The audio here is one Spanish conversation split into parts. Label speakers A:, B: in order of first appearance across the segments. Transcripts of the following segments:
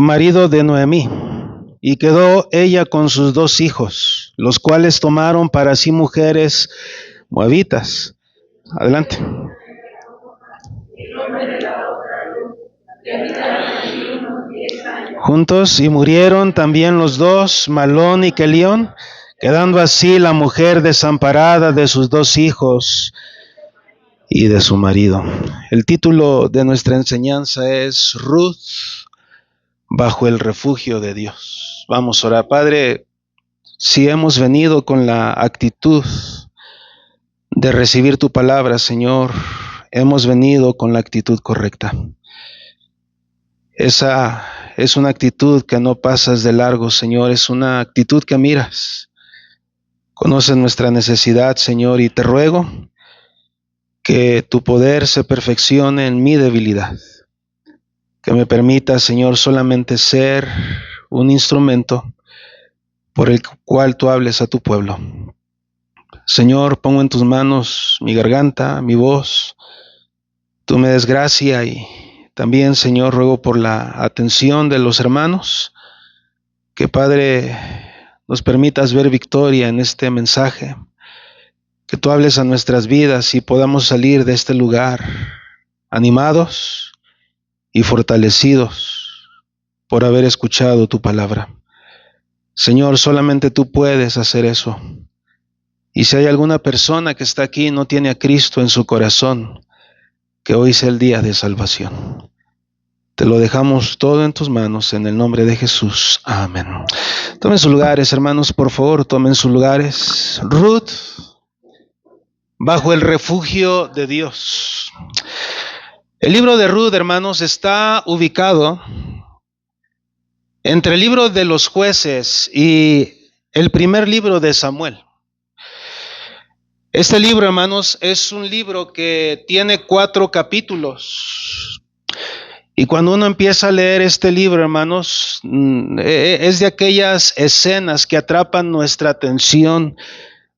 A: marido de Noemí, y quedó ella con sus 2 hijos, los cuales tomaron para sí mujeres moabitas. Adelante. Juntos, y murieron también los 2, Malón y Kelión, quedando así la mujer desamparada de sus 2 hijos y de su marido. El título de nuestra enseñanza es Ruth bajo el refugio de Dios. Vamos a orar. Padre, si hemos venido con la actitud de recibir tu palabra, Señor, hemos venido con la actitud correcta. Esa es una actitud que no pasas de largo, Señor, es una actitud que miras. Conoces nuestra necesidad, Señor, y te ruego que tu poder se perfeccione en mi debilidad. Que me permita, Señor, solamente ser un instrumento por el cual tú hables a tu pueblo. Señor, pongo en tus manos mi garganta, mi voz. Tú me des gracia y también, Señor, ruego por la atención de los hermanos. Que, Padre, nos permitas ver victoria en este mensaje. Que tú hables a nuestras vidas y podamos salir de este lugar animados y fortalecidos por haber escuchado tu palabra. Señor, solamente tú puedes hacer eso. Y si hay alguna persona que está aquí y no tiene a Cristo en su corazón, que hoy sea el día de salvación. Te lo dejamos todo en tus manos, en el nombre de Jesús. Amén. Tomen sus lugares, hermanos, por favor, tomen sus lugares. Ruth, bajo el refugio de Dios. El libro de Ruth, hermanos, está ubicado entre el libro de los jueces y el primer libro de Samuel. Este libro, hermanos, es un libro que tiene 4 capítulos. Y cuando uno empieza a leer este libro, hermanos, es de aquellas escenas que atrapan nuestra atención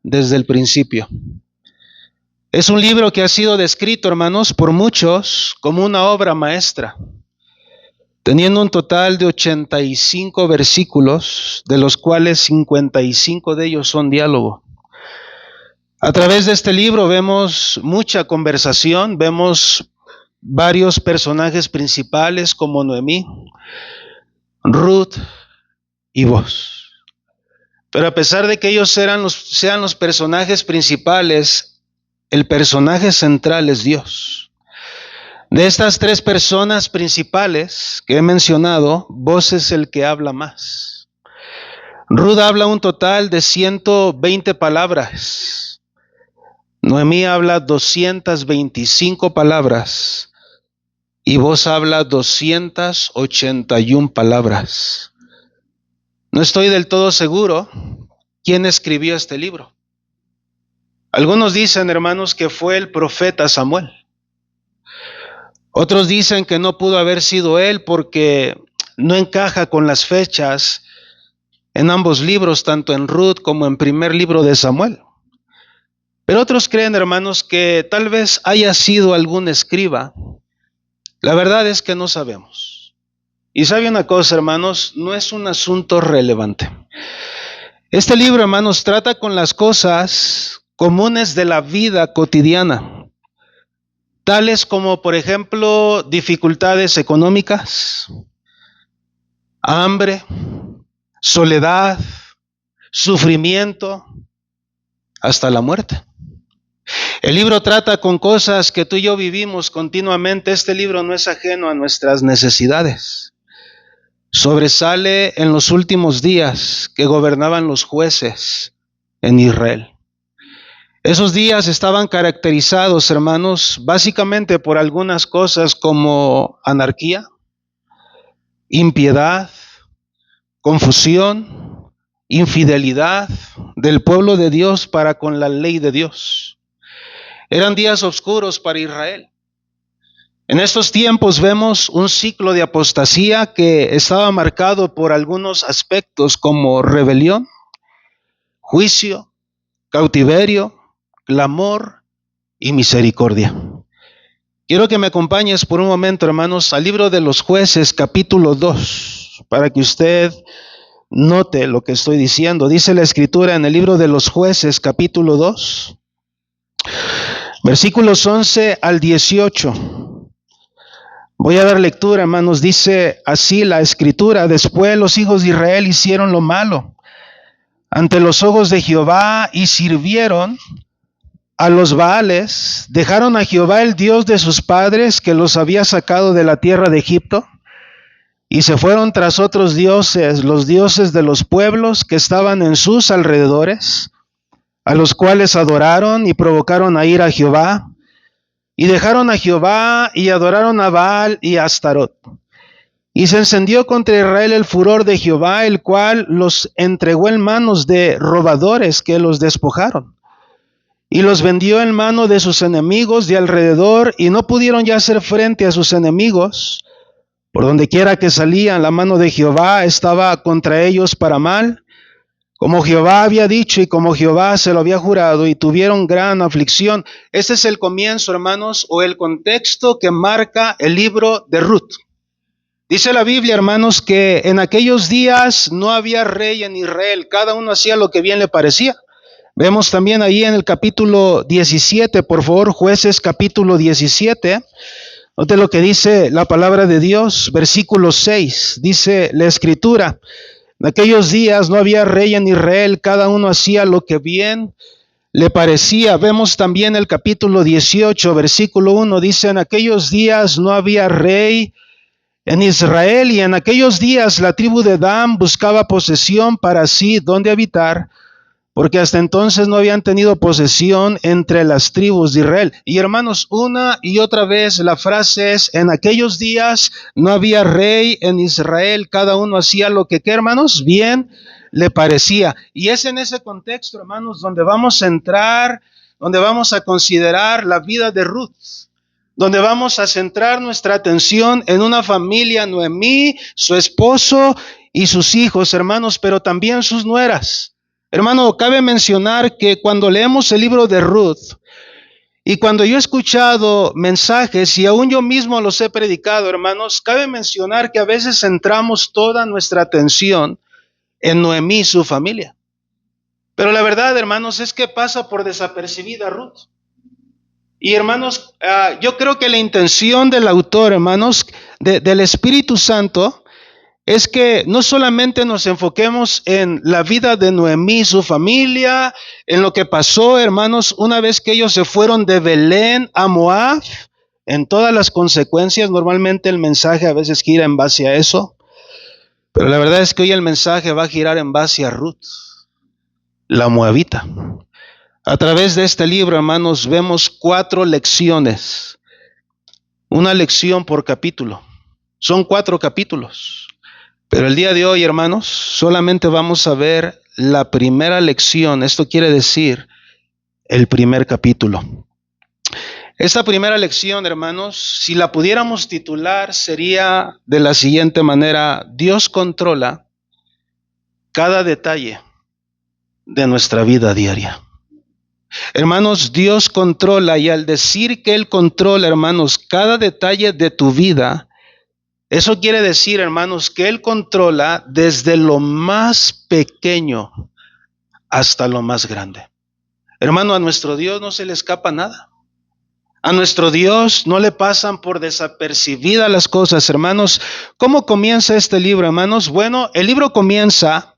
A: desde el principio. Es un libro que ha sido descrito, hermanos, por muchos como una obra maestra, teniendo un total de 85 versículos, de los cuales 55 de ellos son diálogo. A través de este libro vemos mucha conversación, vemos varios personajes principales como Noemí, Ruth y Boaz. Pero a pesar de que ellos sean los personajes principales, el personaje central es Dios. De estas 3 personas principales que he mencionado, Boaz es el que habla más. Ruth habla un total de 120 palabras. Noemí habla 225 palabras. Y Boaz habla 281 palabras. No estoy del todo seguro quién escribió este libro. Algunos dicen, hermanos, que fue el profeta Samuel. Otros dicen que no pudo haber sido él porque no encaja con las fechas en ambos libros, tanto en Ruth como en primer libro de Samuel. Pero otros creen, hermanos, que tal vez haya sido algún escriba. La verdad es que no sabemos. Y sabe una cosa, hermanos, no es un asunto relevante. Este libro, hermanos, trata con las cosas comunes de la vida cotidiana, tales como, por ejemplo, dificultades económicas, hambre, soledad, sufrimiento, hasta la muerte. El libro trata con cosas que tú y yo vivimos continuamente. Este libro no es ajeno a nuestras necesidades. Sobresale en los últimos días que gobernaban los jueces en Israel. Esos días estaban caracterizados, hermanos, básicamente por algunas cosas como anarquía, impiedad, confusión, infidelidad del pueblo de Dios para con la ley de Dios. Eran días oscuros para Israel. En estos tiempos vemos un ciclo de apostasía que estaba marcado por algunos aspectos como rebelión, juicio, cautiverio, clamor y misericordia. Quiero que me acompañes por un momento, hermanos, al libro de los Jueces, capítulo 2. hermanos, para que usted note lo que estoy diciendo. Dice la Escritura en el libro de los Jueces, capítulo 2, versículos 11 al 18. Voy a dar lectura, hermanos. Dice así la Escritura: después los hijos de Israel hicieron lo malo ante los ojos de Jehová y sirvieron a los Baales, dejaron a Jehová el Dios de sus padres que los había sacado de la tierra de Egipto, y se fueron tras otros dioses, los dioses de los pueblos que estaban en sus alrededores, a los cuales adoraron y provocaron a ir a Jehová, y dejaron a Jehová y adoraron a Baal y a Astarot. Y se encendió contra Israel el furor de Jehová, el cual los entregó en manos de robadores que los despojaron, y los vendió en mano de sus enemigos de alrededor, y no pudieron ya hacer frente a sus enemigos. Por donde quiera que salían, la mano de Jehová estaba contra ellos para mal, como Jehová había dicho y como Jehová se lo había jurado, y tuvieron gran aflicción. Este es el comienzo, hermanos, o el contexto que marca el libro de Ruth. Dice la Biblia, hermanos, que en aquellos días no había rey en Israel, cada uno hacía lo que bien le parecía. Vemos también ahí en el capítulo 17, por favor, Jueces capítulo 17. Note lo que dice la palabra de Dios, versículo 6. Dice la Escritura: en aquellos días no había rey en Israel, cada uno hacía lo que bien le parecía. Vemos también el capítulo 18, versículo 1. Dice: en aquellos días no había rey en Israel, y en aquellos días la tribu de Dan buscaba posesión para sí donde habitar, porque hasta entonces no habían tenido posesión entre las tribus de Israel. Y hermanos, una y otra vez la frase es: en aquellos días no había rey en Israel, cada uno hacía lo que, ¿qué, hermanos? Bien le parecía. Y es en ese contexto, hermanos, donde vamos a entrar, donde vamos a considerar la vida de Ruth, donde vamos a centrar nuestra atención en una familia, Noemí, su esposo y sus hijos, hermanos, pero también sus nueras. Hermano, cabe mencionar que cuando leemos el libro de Ruth, y cuando yo he escuchado mensajes, y aún yo mismo los he predicado, hermanos, cabe mencionar que a veces centramos toda nuestra atención en Noemí y su familia. Pero la verdad, hermanos, es que pasa por desapercibida Ruth. Y hermanos, yo creo que la intención del autor, hermanos, del Espíritu Santo, es que no solamente nos enfoquemos en la vida de Noemí y su familia, en lo que pasó, hermanos, una vez que ellos se fueron de Belén a Moab, en todas las consecuencias. Normalmente el mensaje a veces gira en base a eso, pero la verdad es que hoy el mensaje va a girar en base a Ruth, la moabita. A través de este libro, hermanos, vemos 4 lecciones, una lección por capítulo. Son 4 capítulos. Pero el día de hoy, hermanos, solamente vamos a ver la primera lección. Esto quiere decir el primer capítulo. Esta primera lección, hermanos, si la pudiéramos titular, sería de la siguiente manera: Dios controla cada detalle de nuestra vida diaria. Hermanos, Dios controla, y al decir que Él controla, hermanos, cada detalle de tu vida, eso quiere decir, hermanos, que Él controla desde lo más pequeño hasta lo más grande. Hermano, a nuestro Dios no se le escapa nada. A nuestro Dios no le pasan por desapercibidas las cosas, hermanos. ¿Cómo comienza este libro, hermanos? Bueno, el libro comienza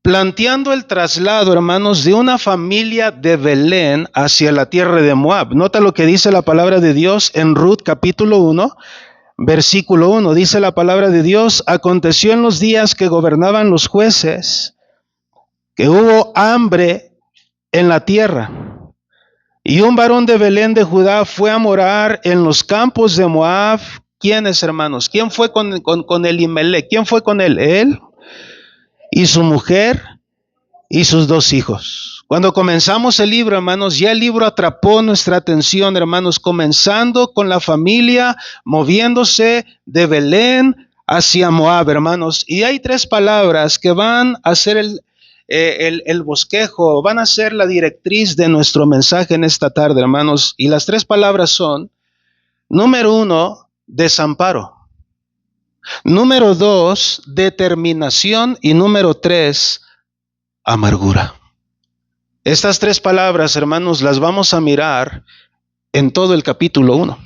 A: planteando el traslado, hermanos, de una familia de Belén hacia la tierra de Moab. Nota lo que dice la palabra de Dios en Ruth capítulo 1. Versículo 1, dice la palabra de Dios: aconteció en los días que gobernaban los jueces, que hubo hambre en la tierra, y un varón de Belén de Judá fue a morar en los campos de Moab. ¿Quiénes, hermanos? ¿Quién fue con Elimelech? ¿Quién fue con él? Él y su mujer y sus 2 hijos. Cuando comenzamos el libro, hermanos, ya el libro atrapó nuestra atención, hermanos, comenzando con la familia moviéndose de Belén hacia Moab, hermanos. Y hay 3 palabras que van a ser el bosquejo, van a ser la directriz de nuestro mensaje en esta tarde, hermanos. Y las 3 palabras son: número 1, desamparo. Número 2, determinación. Y número 3, amargura. Estas tres palabras, hermanos, las vamos a mirar en todo el capítulo 1.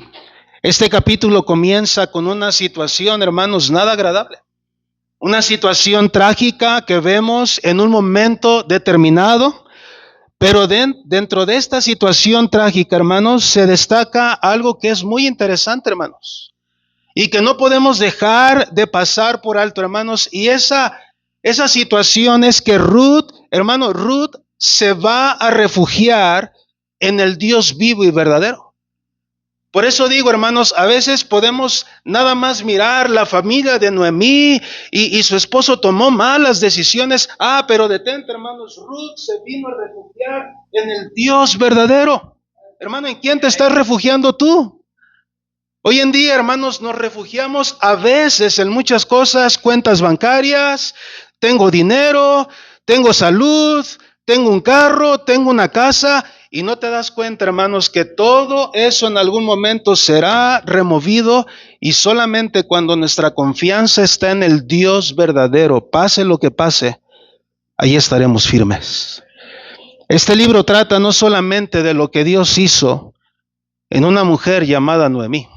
A: Este capítulo comienza con una situación, hermanos, nada agradable. Una situación trágica que vemos en un momento determinado, pero dentro de esta situación trágica, hermanos, se destaca algo que es muy interesante, hermanos, y que no podemos dejar de pasar por alto, hermanos, y esa situación es que Ruth se va a refugiar en el Dios vivo y verdadero. Por eso digo, hermanos, a veces podemos nada más mirar la familia de Noemí y su esposo tomó malas decisiones. Pero detente, hermanos, Ruth se vino a refugiar en el Dios verdadero. Hermano, ¿en quién te estás refugiando tú? Hoy en día, hermanos, nos refugiamos a veces en muchas cosas, cuentas bancarias, tengo dinero, tengo salud, tengo un carro, tengo una casa, y no te das cuenta, hermanos, que todo eso en algún momento será removido, y solamente cuando nuestra confianza está en el Dios verdadero, pase lo que pase, ahí estaremos firmes. Este libro trata no solamente de lo que Dios hizo en una mujer llamada Noemí,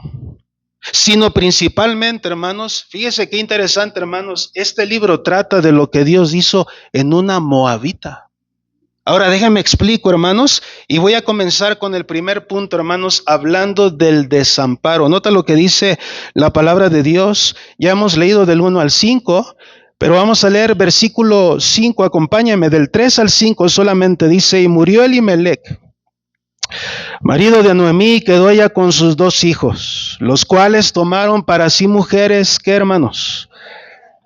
A: sino principalmente, hermanos, fíjese qué interesante, hermanos, este libro trata de lo que Dios hizo en una moabita. Ahora déjenme explico, hermanos, y voy a comenzar con el primer punto, hermanos, hablando del desamparo. Nota lo que dice la palabra de Dios. Ya hemos leído del 1 al 5, pero vamos a leer versículo 5, acompáñame, del 3 al 5 solamente dice: y murió Elimelech, marido de Noemí, quedó ella con sus 2 hijos, los cuales tomaron para sí mujeres, ¿qué, hermanos?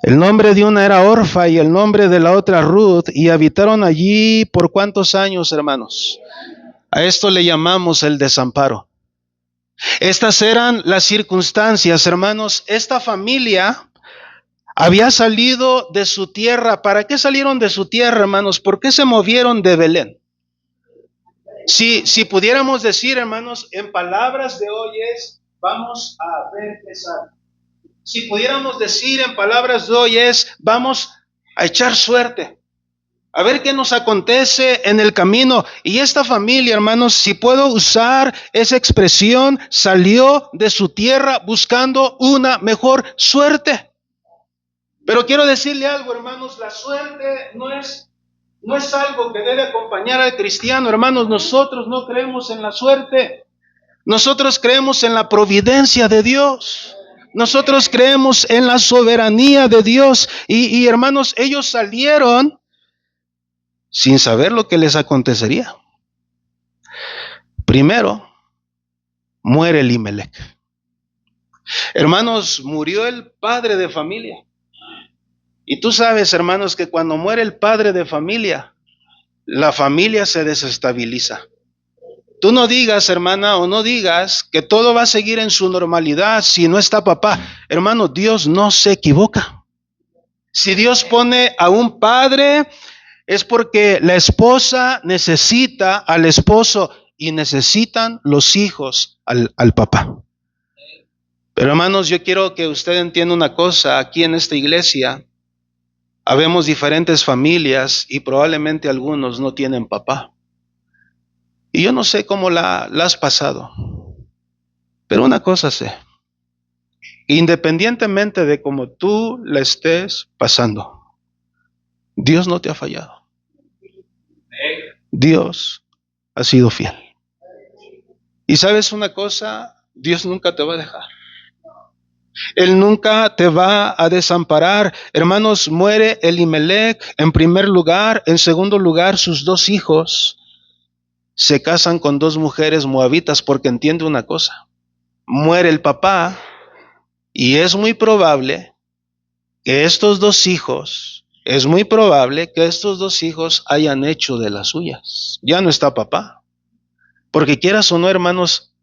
A: El nombre de una era Orfa y el nombre de la otra Ruth, y habitaron allí por ¿cuántos años, hermanos? A esto le llamamos el desamparo. Estas eran las circunstancias, hermanos. Esta familia había salido de su tierra. ¿Para qué salieron de su tierra, hermanos? ¿Por qué se movieron de Belén? Si pudiéramos decir, hermanos, en palabras de hoy es: vamos a ver qué sale. Si pudiéramos decir en palabras de hoy es: vamos a echar suerte, a ver qué nos acontece en el camino. Y esta familia, hermanos, si puedo usar esa expresión, salió de su tierra buscando una mejor suerte. Pero quiero decirle algo, hermanos, la suerte no es algo que debe acompañar al cristiano, hermanos. Nosotros no creemos en la suerte. Nosotros creemos en la providencia de Dios. Nosotros creemos en la soberanía de Dios. Y hermanos, ellos salieron sin saber lo que les acontecería. Primero, muere Elimelech. Hermanos, murió el padre de familia. Y tú sabes, hermanos, que cuando muere el padre de familia, la familia se desestabiliza. Tú no digas, hermana, o no digas que todo va a seguir en su normalidad si no está papá. Hermano, Dios no se equivoca. Si Dios pone a un padre, es porque la esposa necesita al esposo y necesitan los hijos al papá. Pero hermanos, yo quiero que usted entienda una cosa. Aquí en esta iglesia habemos diferentes familias y probablemente algunos no tienen papá. Y yo no sé cómo la has pasado, pero una cosa sé: independientemente de cómo tú la estés pasando, Dios no te ha fallado. Dios ha sido fiel. Y sabes una cosa, Dios nunca te va a dejar. Él nunca te va a desamparar. Hermanos, muere Elimelech en primer lugar. En segundo lugar, sus 2 hijos se casan con 2 mujeres moabitas, porque entiende una cosa: muere el papá y es muy probable que estos 2 hijos, hayan hecho de las suyas. Ya no está papá. Porque quieras o no, hermanos,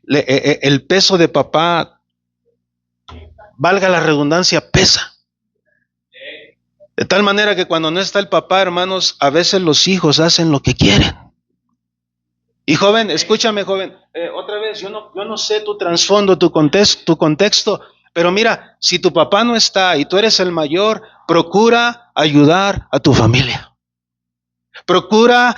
A: el peso de papá, valga la redundancia, pesa. De tal manera que cuando no está el papá, hermanos, a veces los hijos hacen lo que quieren. Y joven, escúchame, joven, otra vez, yo no sé tu trasfondo, tu contexto, Pero mira, si tu papá no está y tú eres el mayor, procura ayudar a tu familia. Procura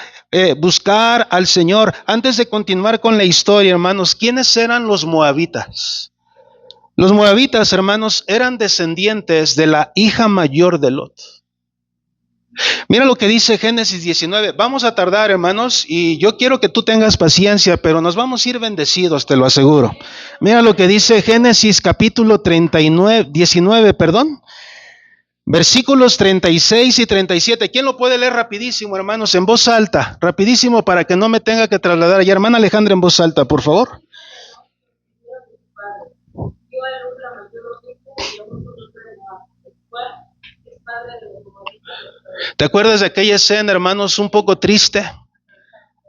A: buscar al Señor. Antes de continuar con la historia, hermanos, ¿quiénes eran los moabitas? Los moabitas, hermanos, eran descendientes de la hija mayor de Lot. Mira lo que dice Génesis 19. Vamos a tardar, hermanos, y yo quiero que tú tengas paciencia, pero nos vamos a ir bendecidos, te lo aseguro. Mira lo que dice Génesis capítulo 19, versículos 36 y 37. ¿Quién lo puede leer rapidísimo, hermanos, en voz alta? Rapidísimo para que no me tenga que trasladar allá. Hermana Alejandra, en voz alta, por favor. ¿Te acuerdas de aquella escena, hermanos, un poco triste?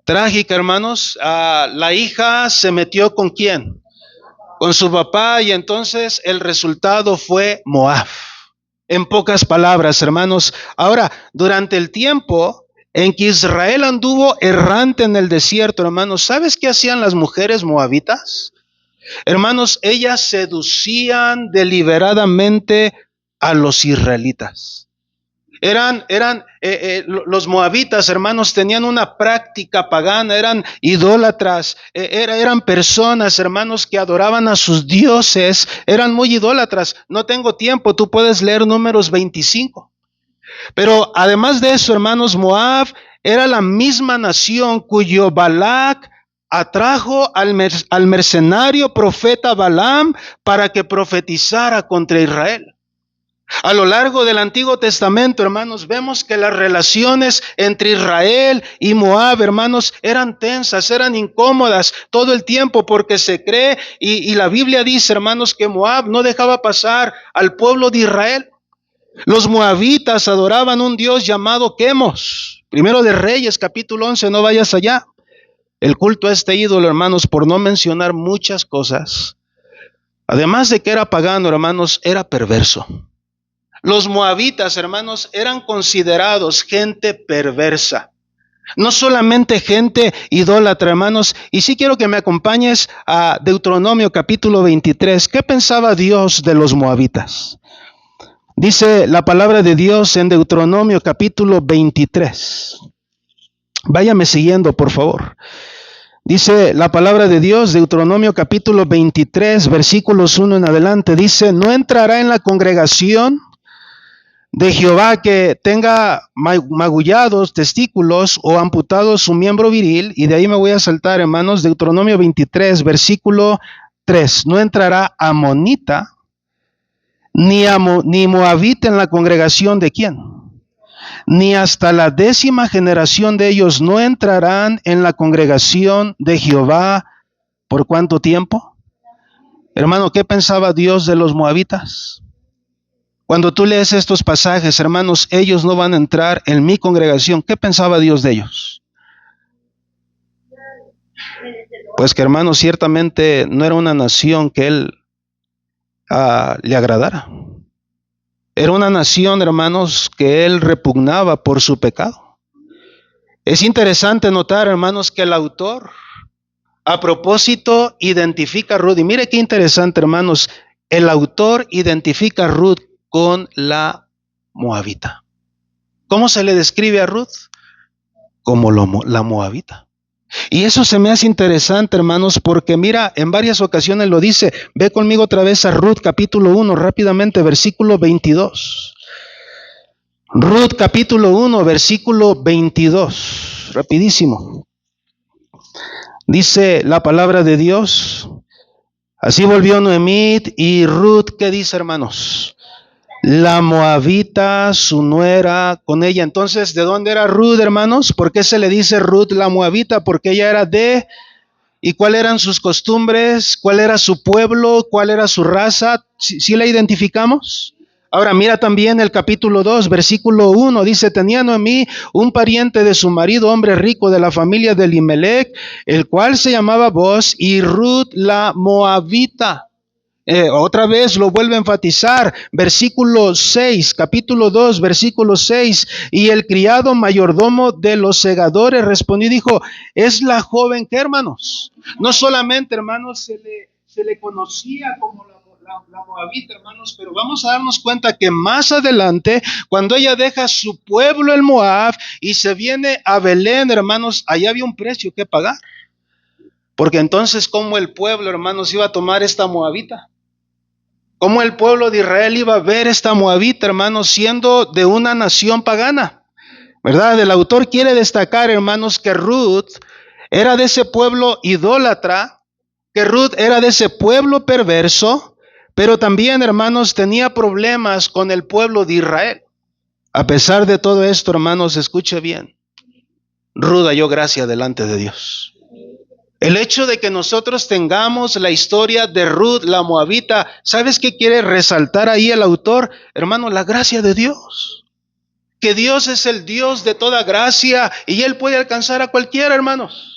A: Trágica, hermanos. La hija se metió ¿con quién? Con su papá, y entonces el resultado fue Moab. En pocas palabras, hermanos. Ahora, durante el tiempo en que Israel anduvo errante en el desierto, hermanos, ¿sabes qué hacían las mujeres moabitas? Hermanos, ellas seducían deliberadamente a los israelitas. Los moabitas, hermanos, tenían una práctica pagana, eran idólatras, eran personas, hermanos, que adoraban a sus dioses, eran muy idólatras. No tengo tiempo, tú puedes leer Números 25. Pero además de eso, hermanos, Moab era la misma nación cuyo Balac atrajo al mercenario profeta Balaam para que profetizara contra Israel. A lo largo del Antiguo Testamento, hermanos, vemos que las relaciones entre Israel y Moab, hermanos, eran tensas, eran incómodas todo el tiempo, porque se cree y la Biblia dice, hermanos, que Moab no dejaba pasar al pueblo de Israel. Los moabitas adoraban un dios llamado Quemos. Primero de Reyes, capítulo 11, no vayas allá. El culto a este ídolo, hermanos, por no mencionar muchas cosas, además de que era pagano, hermanos, era perverso. Los moabitas, hermanos, eran considerados gente perversa. No solamente gente idólatra, hermanos. Y sí quiero que me acompañes a Deuteronomio capítulo 23. ¿Qué pensaba Dios de los moabitas? Dice la palabra de Dios en Deuteronomio capítulo 23. Váyame siguiendo, por favor. Dice la palabra de Dios, Deuteronomio capítulo 23, versículos 1 en adelante. Dice, no entrará en la congregación de Jehová que tenga magullados testículos o amputado su miembro viril. Y de ahí me voy a saltar, hermanos, Deuteronomio 23, versículo 3. No entrará amonita ni moabita en la congregación de quién, ni hasta la 10ª generación de ellos no entrarán en la congregación de Jehová. ¿Por cuánto tiempo? Hermano, ¿qué pensaba Dios de los moabitas? Cuando tú lees estos pasajes, hermanos, ellos no van a entrar en mi congregación. ¿Qué pensaba Dios de ellos? Pues que, hermanos, ciertamente no era una nación que él le agradara. Era una nación, hermanos, que él repugnaba por su pecado. Es interesante notar, hermanos, que el autor, a propósito, identifica a Ruth. Y mire qué interesante, hermanos, el autor identifica a Ruth con la moabita. ¿Cómo se le describe a Ruth? Como la moabita. Y eso se me hace interesante, hermanos, porque mira, en varias ocasiones lo dice. Ve conmigo otra vez a Ruth capítulo 1, rápidamente, versículo 22. Ruth capítulo 1, versículo 22, rapidísimo. Dice la palabra de Dios, así volvió Noemí y Ruth, ¿qué dice, hermanos? La moabita, su nuera, con ella. Entonces, ¿de dónde era Ruth, hermanos? ¿Por qué se le dice Ruth la moabita? Porque ella era ¿y cuáles eran sus costumbres? ¿Cuál era su pueblo? ¿Cuál era su raza? ¿Sí la identificamos? Ahora mira también el capítulo 2, versículo 1, dice, tenía Noemí un pariente de su marido, hombre rico de la familia de Elimelech, el cual se llamaba Boaz, y Ruth la moabita. Otra vez lo vuelve a enfatizar, versículo 6, capítulo 2, versículo 6, y el criado mayordomo de los segadores respondió y dijo, es la joven que, hermanos, no solamente, hermanos, se le conocía como la la moabita, hermanos, pero vamos a darnos cuenta que más adelante, cuando ella deja su pueblo, el Moab, y se viene a Belén, hermanos, allá había un precio que pagar. Porque entonces, ¿cómo el pueblo, hermanos, iba a tomar esta moabita? ¿Cómo el pueblo de Israel iba a ver esta moabita, hermanos, siendo de una nación pagana? ¿Verdad? El autor quiere destacar, hermanos, que Ruth era de ese pueblo idólatra, que Ruth era de ese pueblo perverso, pero también, hermanos, tenía problemas con el pueblo de Israel. A pesar de todo esto, hermanos, escuche bien, Ruth halló gracia delante de Dios. El hecho de que nosotros tengamos la historia de Ruth, la moabita, ¿sabes qué quiere resaltar ahí el autor? Hermano, la gracia de Dios. Que Dios es el Dios de toda gracia y Él puede alcanzar a cualquiera, hermanos.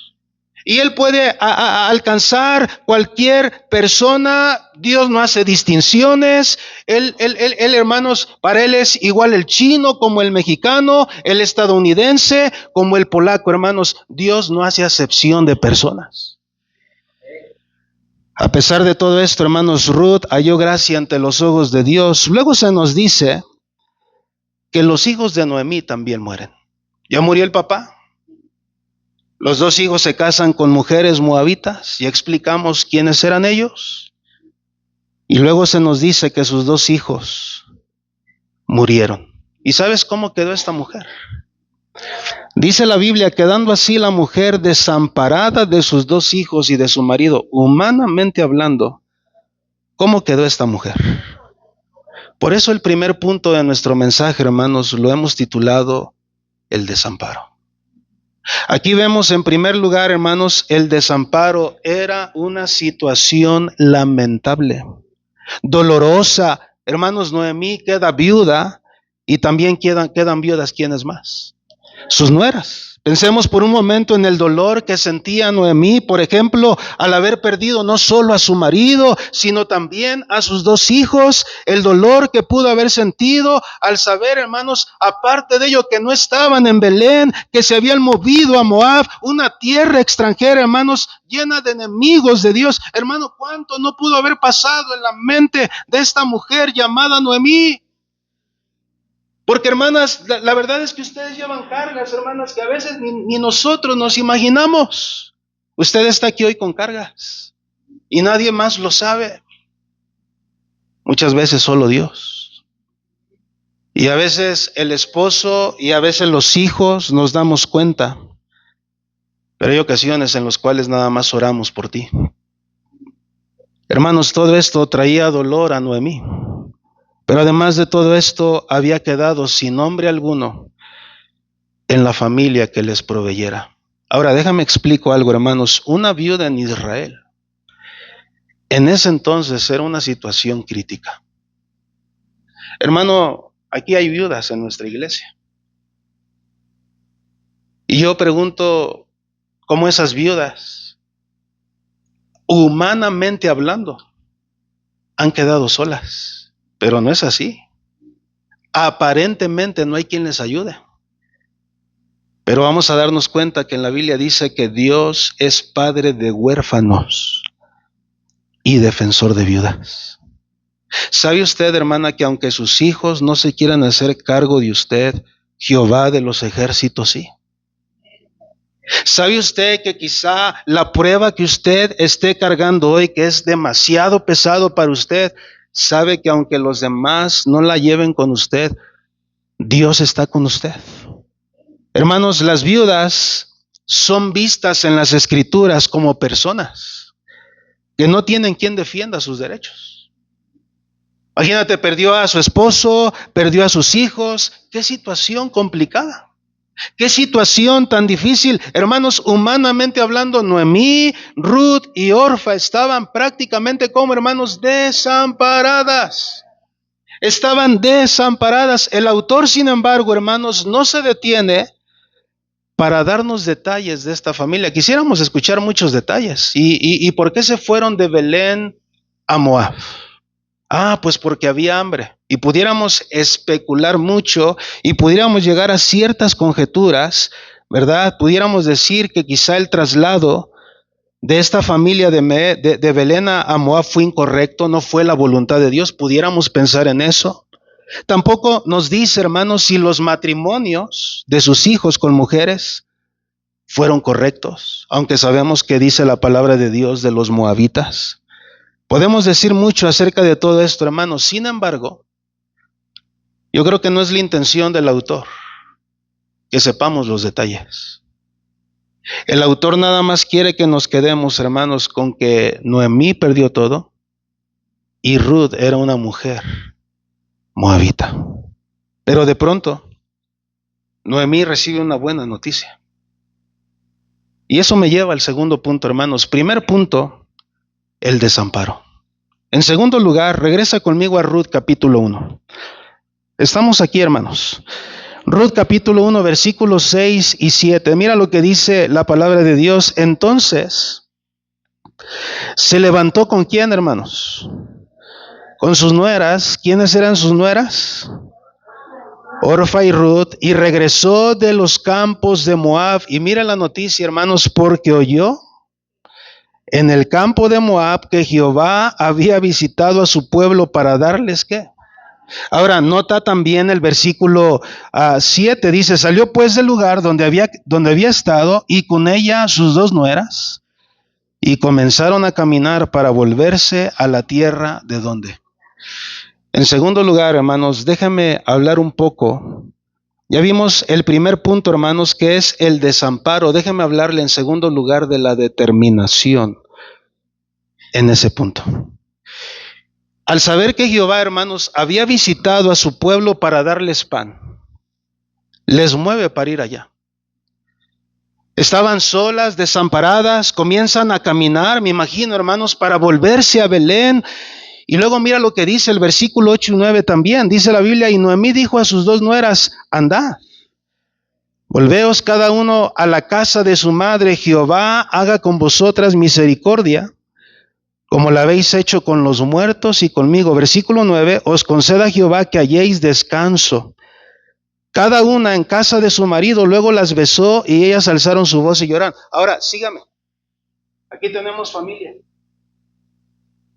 A: Y Él puede alcanzar cualquier persona. Dios no hace distinciones. Él, hermanos, para Él es igual el chino como el mexicano, el estadounidense como el polaco, hermanos. Dios no hace acepción de personas. A pesar de todo esto, hermanos, Ruth halló gracia ante los ojos de Dios. Luego se nos dice que los hijos de Noemí también mueren. Ya murió el papá. Los dos hijos se casan con mujeres moabitas. Ya explicamos quiénes eran ellos. Y luego se nos dice que sus dos hijos murieron. ¿Y sabes cómo quedó esta mujer? Dice la Biblia, quedando así la mujer desamparada de sus dos hijos y de su marido, humanamente hablando. ¿Cómo quedó esta mujer? Por eso el primer punto de nuestro mensaje, hermanos, lo hemos titulado el desamparo. Aquí vemos en primer lugar, hermanos, el desamparo era una situación lamentable, dolorosa. Hermanos, Noemí queda viuda y también quedan viudas, ¿quiénes más? Sus nueras. Pensemos por un momento en el dolor que sentía Noemí, por ejemplo, al haber perdido no solo a su marido, sino también a sus dos hijos, el dolor que pudo haber sentido al saber, hermanos, aparte de ello que no estaban en Belén, que se habían movido a Moab, una tierra extranjera, hermanos, llena de enemigos de Dios. Hermano, ¿cuánto no pudo haber pasado en la mente de esta mujer llamada Noemí? Porque, hermanas, la verdad es que ustedes llevan cargas, hermanas, que a veces ni nosotros nos imaginamos. Usted está aquí hoy con cargas y nadie más lo sabe. Muchas veces solo Dios. Y a veces el esposo y a veces los hijos nos damos cuenta. Pero hay ocasiones en las cuales nada más oramos por ti. Hermanos, todo esto traía dolor a Noemí. Pero además de todo esto, había quedado sin hombre alguno en la familia que les proveyera. Ahora, déjame explico algo, hermanos. Una viuda en Israel, en ese entonces era una situación crítica. Hermano, aquí hay viudas en nuestra iglesia. Y yo pregunto, ¿cómo esas viudas, humanamente hablando, han quedado solas? Pero no es así. Aparentemente no hay quien les ayude. Pero vamos a darnos cuenta que en la Biblia dice que Dios es padre de huérfanos y defensor de viudas. ¿Sabe usted, hermana, que aunque sus hijos no se quieran hacer cargo de usted, Jehová de los ejércitos sí? ¿Sabe usted que quizá la prueba que usted esté cargando hoy, que es demasiado pesado para usted, sabe que aunque los demás no la lleven con usted, Dios está con usted? Hermanos, las viudas son vistas en las Escrituras como personas que no tienen quien defienda sus derechos. Imagínate, perdió a su esposo, perdió a sus hijos. Qué situación complicada. Qué situación tan difícil. Hermanos, humanamente hablando, Noemí, Ruth y Orfa estaban prácticamente como hermanos desamparadas. Estaban desamparadas. El autor, sin embargo, hermanos, no se detiene para darnos detalles de esta familia. Quisiéramos escuchar muchos detalles. ¿Y por qué se fueron de Belén a Moab? Pues porque había hambre. Y pudiéramos especular mucho y pudiéramos llegar a ciertas conjeturas, ¿verdad? Pudiéramos decir que quizá el traslado de esta familia de Belén a Moab fue incorrecto, no fue la voluntad de Dios. Pudiéramos pensar en eso. Tampoco nos dice, hermanos, si los matrimonios de sus hijos con mujeres fueron correctos, aunque sabemos que dice la palabra de Dios de los moabitas. Podemos decir mucho acerca de todo esto, hermanos. Sin embargo, yo creo que no es la intención del autor que sepamos los detalles. El autor nada más quiere que nos quedemos, hermanos, con que Noemí perdió todo y Ruth era una mujer moabita. Pero de pronto, Noemí recibe una buena noticia. Y eso me lleva al segundo punto, hermanos. Primer punto, el desamparo. En segundo lugar, regresa conmigo a Ruth capítulo 1. Estamos aquí, hermanos. Ruth capítulo 1, versículos 6 y 7. Mira lo que dice la palabra de Dios. Entonces, se levantó ¿con quién, hermanos? Con sus nueras. ¿Quiénes eran sus nueras? Orfa y Ruth, y regresó de los campos de Moab. Y mira la noticia, hermanos, porque oyó en el campo de Moab que Jehová había visitado a su pueblo para darles ¿qué? Ahora, nota también el versículo 7, dice, salió pues del lugar donde había estado y con ella sus dos nueras y comenzaron a caminar para volverse a la tierra de donde. En segundo lugar, hermanos, déjame hablar un poco. Ya vimos el primer punto, hermanos, que es el desamparo. Déjame hablarle en segundo lugar de la determinación en ese punto. Al saber que Jehová, hermanos, había visitado a su pueblo para darles pan, les mueve para ir allá. Estaban solas, desamparadas, comienzan a caminar, me imagino, hermanos, para volverse a Belén. Y luego mira lo que dice el versículo 8 y 9 también. Dice la Biblia, y Noemí dijo a sus dos nueras, andad, volveos cada uno a la casa de su madre, Jehová haga con vosotras misericordia, como la habéis hecho con los muertos y conmigo. Versículo 9, os conceda Jehová que halléis descanso. Cada una en casa de su marido. Luego las besó y ellas alzaron su voz y lloraron. Ahora, sígame. Aquí tenemos familia.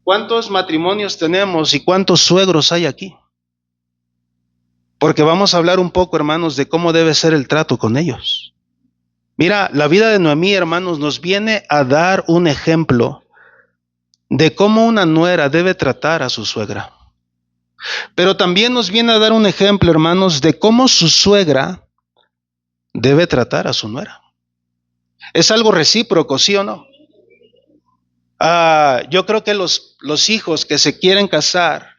A: ¿Cuántos matrimonios tenemos y cuántos suegros hay aquí? Porque vamos a hablar un poco, hermanos, de cómo debe ser el trato con ellos. Mira, la vida de Noemí, hermanos, nos viene a dar un ejemplo de cómo una nuera debe tratar a su suegra. Pero también nos viene a dar un ejemplo, hermanos, de cómo su suegra debe tratar a su nuera. Es algo recíproco, ¿sí o no? Yo creo que los hijos que se quieren casar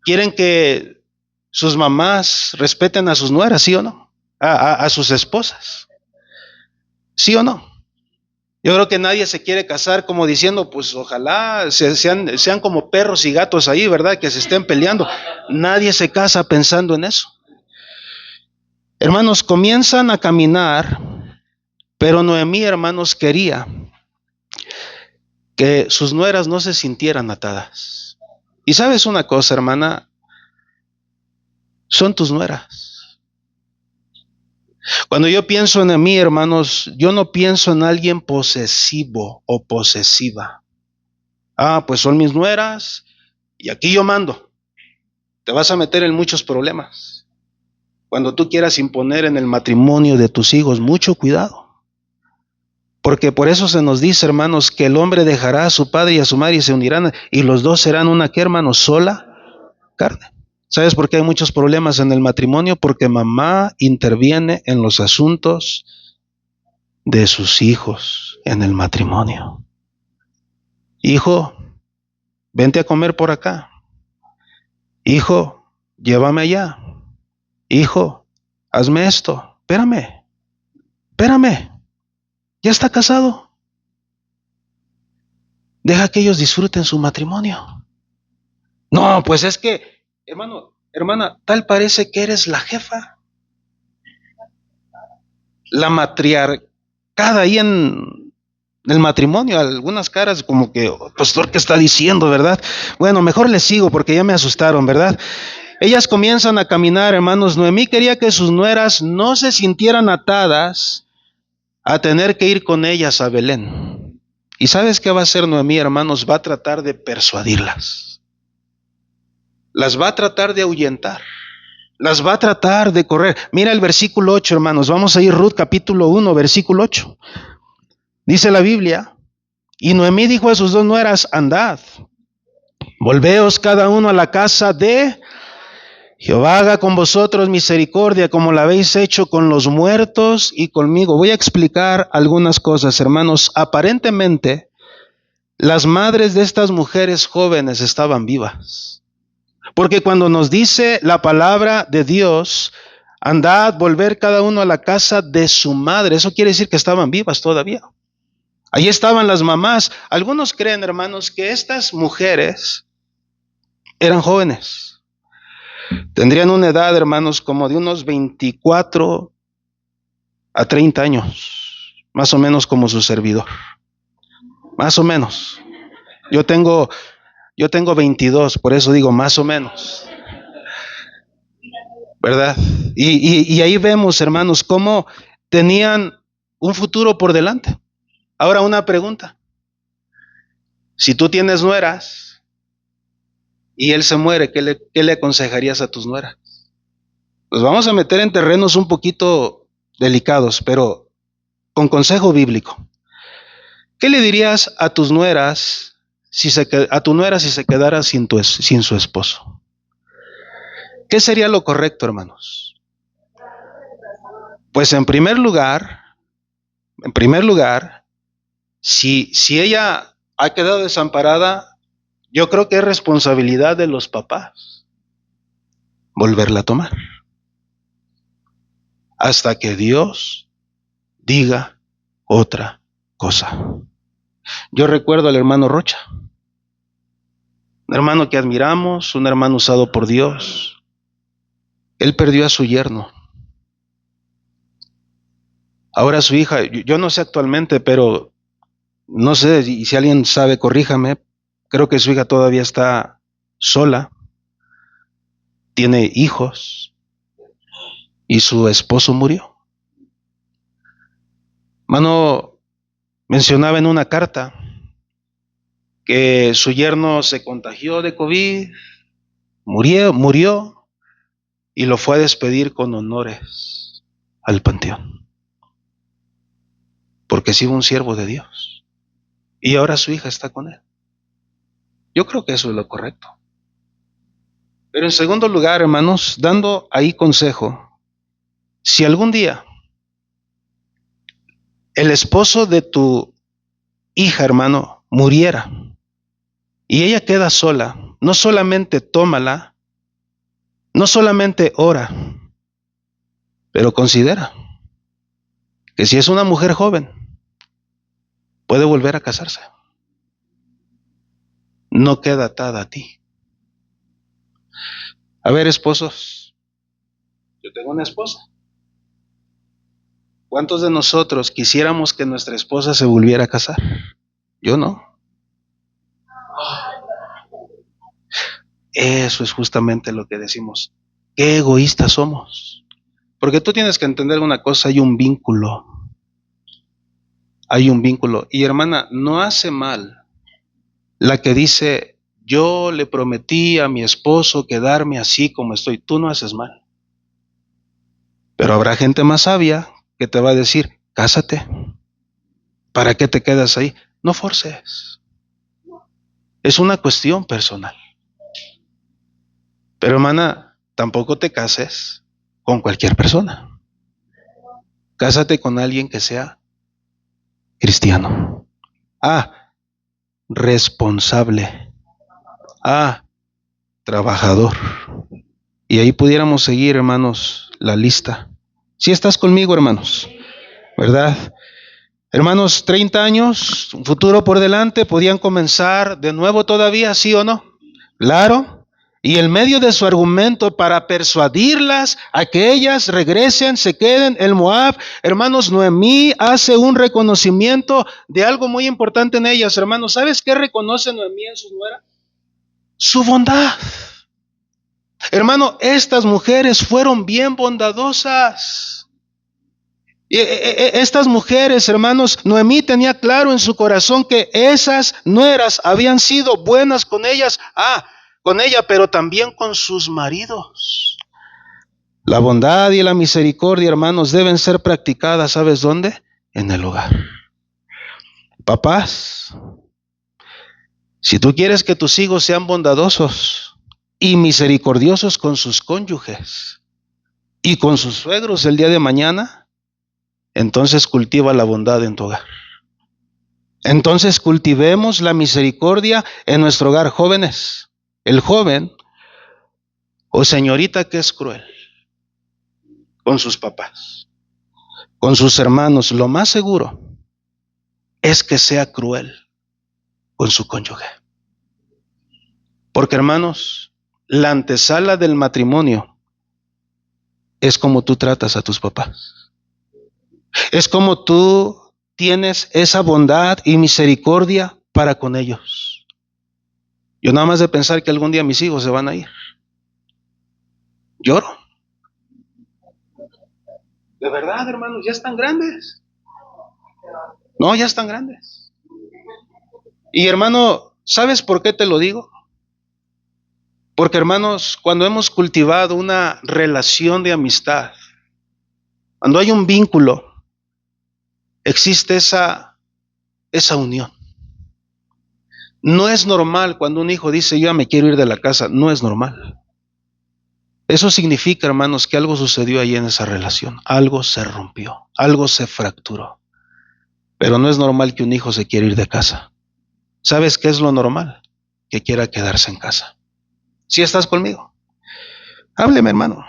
A: quieren que sus mamás respeten a sus nueras, ¿sí o no? A sus esposas, ¿sí o no? Yo creo que nadie se quiere casar como diciendo, pues ojalá sean como perros y gatos ahí, ¿verdad? Que se estén peleando. Nadie se casa pensando en eso. Hermanos, comienzan a caminar, pero Noemí, hermanos, quería que sus nueras no se sintieran atadas. Y sabes una cosa, hermana, son tus nueras. Cuando yo pienso en mí, hermanos, yo no pienso en alguien posesivo o posesiva. Pues son mis nueras y aquí yo mando. Te vas a meter en muchos problemas. Cuando tú quieras imponer en el matrimonio de tus hijos, mucho cuidado. Porque por eso se nos dice, hermanos, que el hombre dejará a su padre y a su madre y se unirán, y los dos serán una, ¿qué, hermanos? Sola carne. ¿Sabes por qué hay muchos problemas en el matrimonio? Porque mamá interviene en los asuntos de sus hijos en el matrimonio. Hijo, vente a comer por acá. Hijo, llévame allá. Hijo, hazme esto. Espérame. Ya está casado. Deja que ellos disfruten su matrimonio. No, pues es que, hermana, tal parece que eres la jefa. La matriarcada ahí en el matrimonio. Algunas caras como que, pastor, ¿qué está diciendo, verdad? Bueno, mejor les sigo porque ya me asustaron, ¿verdad? Ellas comienzan a caminar, hermanos. Noemí quería que sus nueras no se sintieran atadas a tener que ir con ellas a Belén. ¿Y sabes qué va a hacer Noemí, hermanos? Va a tratar de persuadirlas. Las va a tratar de ahuyentar. Las va a tratar de correr. Mira el versículo 8, hermanos. Vamos a ir Ruth capítulo 1, versículo 8. Dice la Biblia, y Noemí dijo a sus dos nueras, andad, volveos cada uno a la casa de Jehová, haga con vosotros misericordia como la habéis hecho con los muertos y conmigo. Voy a explicar algunas cosas, hermanos. Aparentemente, las madres de estas mujeres jóvenes estaban vivas. Porque cuando nos dice la palabra de Dios, andad, volver cada uno a la casa de su madre, eso quiere decir que estaban vivas todavía. Ahí estaban las mamás. Algunos creen, hermanos, que estas mujeres eran jóvenes. Tendrían una edad, hermanos, como de unos 24 a 30 años, más o menos como su servidor. Más o menos. Yo tengo 22, por eso digo más o menos. ¿Verdad? Y ahí vemos, hermanos, cómo tenían un futuro por delante. Ahora una pregunta. Si tú tienes nueras y él se muere, ¿qué le aconsejarías a tus nueras? Pues vamos a meter en terrenos un poquito delicados, pero con consejo bíblico. ¿Qué le dirías a tus nueras a tu nuera si se quedara sin su esposo? ¿Qué sería lo correcto, hermanos? Pues en primer lugar, si ella ha quedado desamparada, yo creo que es responsabilidad de los papás volverla a tomar. Hasta que Dios diga otra cosa. Yo recuerdo al hermano Rocha, un hermano que admiramos, un hermano usado por Dios. Él perdió a su yerno. Ahora su hija, yo no sé actualmente, pero no sé, y si alguien sabe, corríjame. Creo que su hija todavía está sola, tiene hijos y su esposo murió. Mano mencionaba en una carta que su yerno se contagió de COVID, murió y lo fue a despedir con honores al panteón. Porque sí fue un siervo de Dios. Y ahora su hija está con él. Yo creo que eso es lo correcto. Pero en segundo lugar, hermanos, dando ahí consejo, si algún día el esposo de tu hija, hermano, muriera y ella queda sola, no solamente tómala, no solamente ora, pero considera que si es una mujer joven, puede volver a casarse. No queda atada a ti. A ver, esposos, yo tengo una esposa. ¿Cuántos de nosotros quisiéramos que nuestra esposa se volviera a casar? Yo no. Eso es justamente lo que decimos. Qué egoístas somos. Porque tú tienes que entender una cosa, hay un vínculo. Hay un vínculo. Y hermana, no hace mal la que dice, yo le prometí a mi esposo quedarme así como estoy. Tú no haces mal. Pero habrá gente más sabia que te va a decir, cásate. ¿Para qué te quedas ahí? No forces. Es una cuestión personal. Pero hermana, tampoco te cases con cualquier persona. Cásate con alguien que sea cristiano. Responsable. Trabajador. Y ahí pudiéramos seguir, hermanos, la lista. Si estás conmigo, hermanos, ¿verdad? Hermanos, 30 años, un futuro por delante, podían comenzar de nuevo todavía, ¿sí o no? Claro. Y en medio de su argumento para persuadirlas a que ellas regresen, se queden en Moab, hermanos, Noemí hace un reconocimiento de algo muy importante en ellas, hermanos. ¿Sabes qué reconoce Noemí en sus nueras? Su bondad. Hermano, estas mujeres fueron bien bondadosas. Y estas mujeres, hermanos, Noemí tenía claro en su corazón que esas nueras habían sido buenas con ellas, con ella, pero también con sus maridos. La bondad y la misericordia, hermanos, deben ser practicadas, ¿sabes dónde? En el hogar. Papás, si tú quieres que tus hijos sean bondadosos y misericordiosos con sus cónyuges y con sus suegros el día de mañana, entonces cultiva la bondad en tu hogar. Entonces cultivemos la misericordia en nuestro hogar, jóvenes. El joven o señorita que es cruel con sus papás, con sus hermanos, lo más seguro es que sea cruel con su cónyuge. Porque, hermanos, la antesala del matrimonio es como tú tratas a tus papás. Es como tú tienes esa bondad y misericordia para con ellos. Yo nada más de pensar que algún día mis hijos se van a ir, lloro. De verdad, hermanos, ya están grandes. No, ya están grandes. Y hermano, ¿sabes por qué te lo digo? Porque, hermanos, cuando hemos cultivado una relación de amistad, cuando hay un vínculo, existe esa unión. No es normal cuando un hijo dice, yo ya me quiero ir de la casa, no es normal. Eso significa, hermanos, que algo sucedió ahí en esa relación, algo se rompió, algo se fracturó. Pero no es normal que un hijo se quiera ir de casa. ¿Sabes qué es lo normal? Que quiera quedarse en casa. ¿Sí estás conmigo? Hábleme, hermano.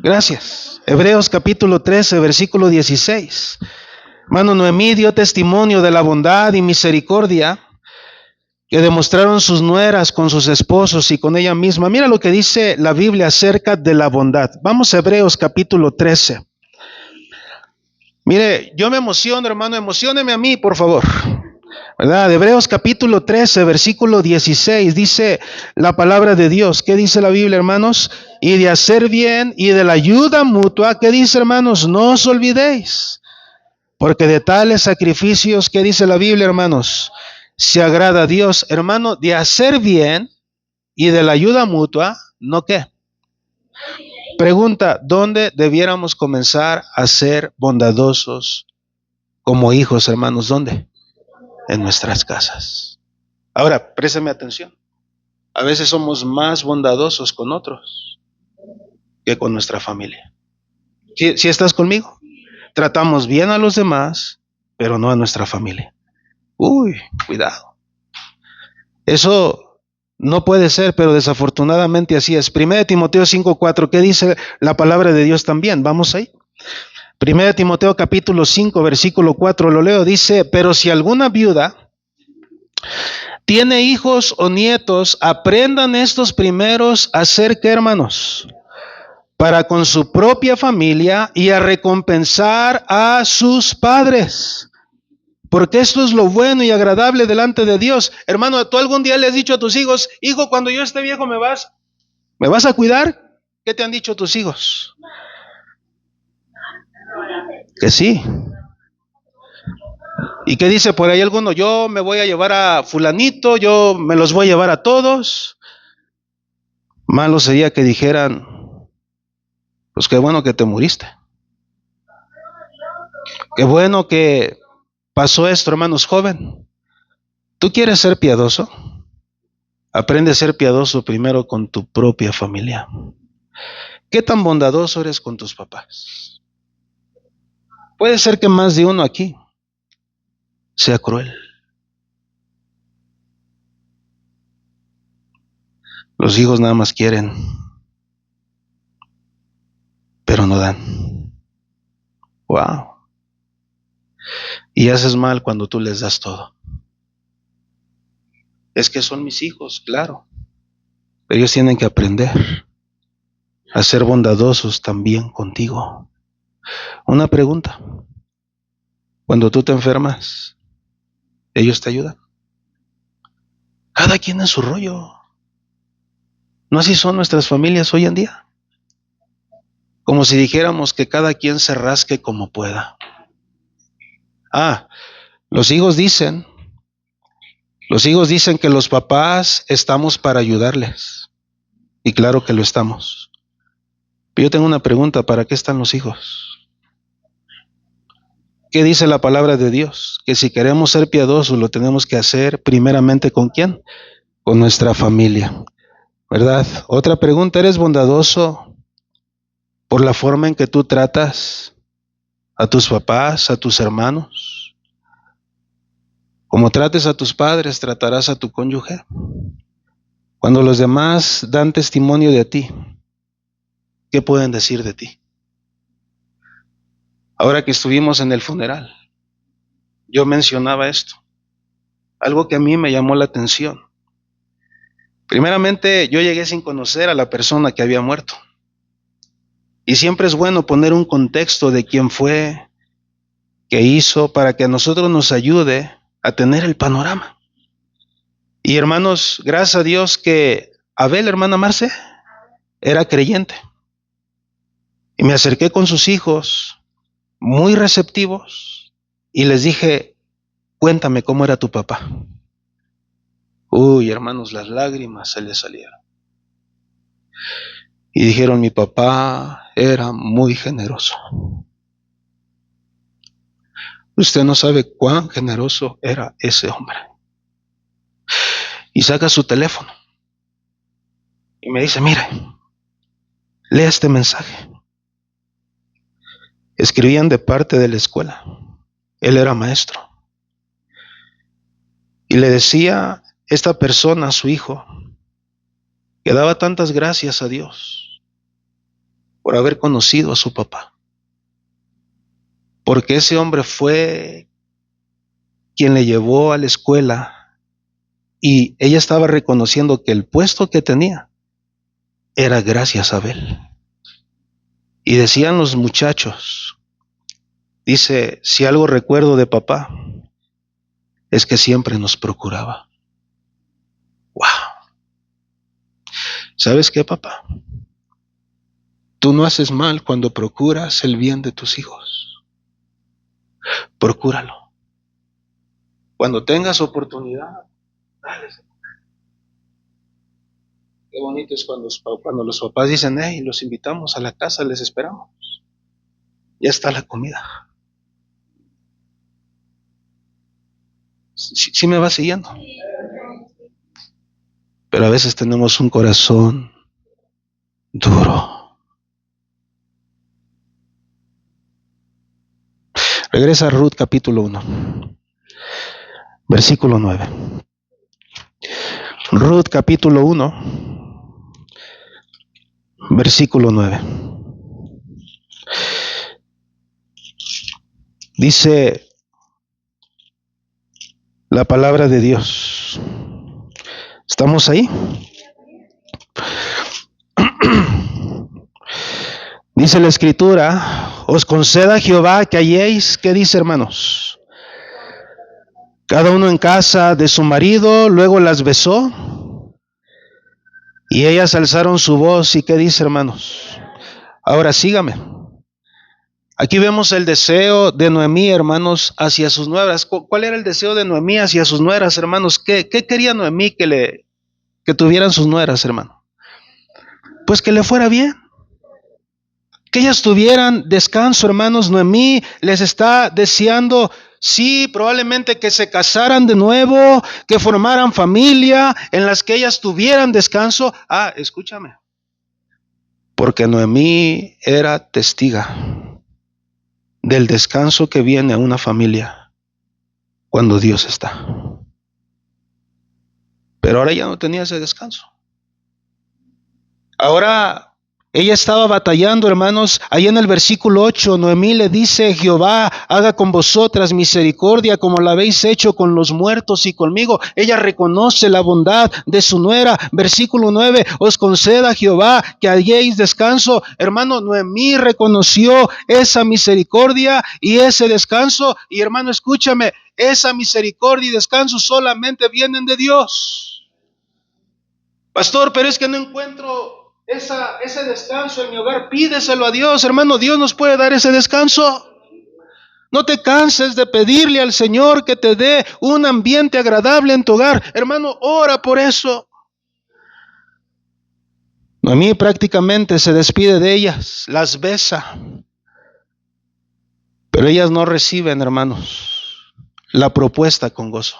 A: Gracias. Hebreos capítulo 13, versículo 16. Hermano, Noemí dio testimonio de la bondad y misericordia que demostraron sus nueras con sus esposos y con ella misma. Mira lo que dice la Biblia acerca de la bondad. Vamos a Hebreos capítulo 13. Mire, yo me emociono, hermano, emocióneme a mí, por favor. ¿Verdad? Hebreos capítulo 13, versículo 16, dice la palabra de Dios. ¿Qué dice la Biblia, hermanos? Y de hacer bien y de la ayuda mutua, ¿qué dice, hermanos? No os olvidéis, porque de tales sacrificios, ¿qué dice la Biblia, hermanos? Se agrada a Dios, hermano, de hacer bien y de la ayuda mutua, ¿no qué? Pregunta, ¿dónde debiéramos comenzar a ser bondadosos como hijos, hermanos? ¿Dónde? En nuestras casas. Ahora, présteme atención. A veces somos más bondadosos con otros que con nuestra familia. ¿Sí estás conmigo? Tratamos bien a los demás, pero no a nuestra familia. Uy, cuidado. Eso no puede ser, pero desafortunadamente así es. 1 Timoteo 5:4, ¿qué dice la palabra de Dios también? Vamos ahí. 1 Timoteo capítulo 5, versículo 4, lo leo, dice, pero si alguna viuda tiene hijos o nietos, aprendan estos primeros a ser, ¿qué, hermanos? Para con su propia familia y a recompensar a sus padres. Porque esto es lo bueno y agradable delante de Dios. Hermano, ¿tú algún día le has dicho a tus hijos, hijo, cuando yo esté viejo me vas a cuidar? ¿Qué te han dicho tus hijos? Que sí. ¿Y qué dice por ahí alguno? Yo me voy a llevar a fulanito, yo me los voy a llevar a todos. Malo sería que dijeran, pues qué bueno que te muriste. Qué bueno que pasó esto, hermanos, joven. ¿Tú quieres ser piadoso? Aprende a ser piadoso primero con tu propia familia. ¿Qué tan bondadoso eres con tus papás? Puede ser que más de uno aquí sea cruel. Los hijos nada más quieren, pero no dan. Wow. Y haces mal cuando tú les das todo. Es que son mis hijos, claro. Pero ellos tienen que aprender a ser bondadosos también contigo. Una pregunta. Cuando tú te enfermas, ellos te ayudan. Cada quien en su rollo. ¿No así son nuestras familias hoy en día? como si dijéramos que cada quien se rasque como pueda. Los hijos dicen que los papás estamos para ayudarles. Y claro que lo estamos. Pero yo tengo una pregunta, ¿para qué están los hijos? ¿Qué dice la palabra de Dios? Que si queremos ser piadosos lo tenemos que hacer primeramente ¿con quién? Con nuestra familia, ¿verdad? Otra pregunta, ¿eres bondadoso por la forma en que tú tratas a tus papás, a tus hermanos? Como trates a tus padres, tratarás a tu cónyuge. Cuando los demás dan testimonio de ti, ¿qué pueden decir de ti? Ahora que estuvimos en el funeral, yo mencionaba esto, algo que a mí me llamó la atención. Primeramente, yo llegué sin conocer a la persona que había muerto. Y siempre es bueno poner un contexto de quién fue, qué hizo, para que a nosotros nos ayude a tener el panorama. Y hermanos, gracias a Dios que Abel, hermana Marce, era creyente. Y me acerqué con sus hijos, muy receptivos, y les dije, cuéntame cómo era tu papá. Uy, hermanos, las lágrimas se les salieron. Y dijeron, mi papá era muy generoso. Usted no sabe cuán generoso era ese hombre. Y saca su teléfono y me dice, mire, lea este mensaje. Escribían de parte de la escuela. Él era maestro. Y le decía esta persona a su hijo que daba tantas gracias a Dios por haber conocido a su papá. Porque ese hombre fue quien le llevó a la escuela y ella estaba reconociendo que el puesto que tenía era gracias a Abel. Y decían los muchachos, dice, si algo recuerdo de papá, es que siempre nos procuraba. ¡Wow! ¿Sabes qué, papá? Tú no haces mal cuando procuras el bien de tus hijos. Procúralo. Cuando tengas oportunidad, dale. Qué bonito es cuando los papás dicen, hey, los invitamos a la casa, les esperamos. Ya está la comida. Sí me va siguiendo. Pero a veces tenemos un corazón duro. Regresa a Ruth capítulo 1, versículo 9. Ruth capítulo 1, versículo 9. Dice la palabra de Dios. ¿Estamos ahí? Dice la escritura, os conceda Jehová que halléis, ¿qué dice, hermanos? Cada uno en casa de su marido, luego las besó, y ellas alzaron su voz, ¿y qué dice, hermanos? Ahora sígame. Aquí vemos el deseo de Noemí, hermanos, hacia sus nueras. ¿Cuál era el deseo de Noemí hacia sus nueras, hermanos? ¿Qué quería Noemí que tuvieran sus nueras, hermano? Pues que le fuera bien. Que ellas tuvieran descanso, hermanos. Noemí les está deseando, sí, probablemente que se casaran de nuevo, que formaran familia, en las que ellas tuvieran descanso. Escúchame. Porque Noemí era testiga del descanso que viene a una familia cuando Dios está. Pero ahora ya no tenía ese descanso. Ahora ella estaba batallando, hermanos. Ahí en el versículo 8, Noemí le dice, Jehová haga con vosotras misericordia como la habéis hecho con los muertos y conmigo. Ella reconoce la bondad de su nuera. Versículo 9, os conceda Jehová que halléis descanso. Hermano, Noemí reconoció esa misericordia y ese descanso. Y hermano, escúchame, esa misericordia y descanso solamente vienen de Dios. Pastor, pero es que no encuentro ese descanso en mi hogar, pídeselo a Dios, hermano. Dios nos puede dar ese descanso. No te canses de pedirle al Señor que te dé un ambiente agradable en tu hogar. Hermano, ora por eso. Noemí prácticamente se despide de ellas, las besa. Pero ellas no reciben, hermanos, la propuesta con gozo.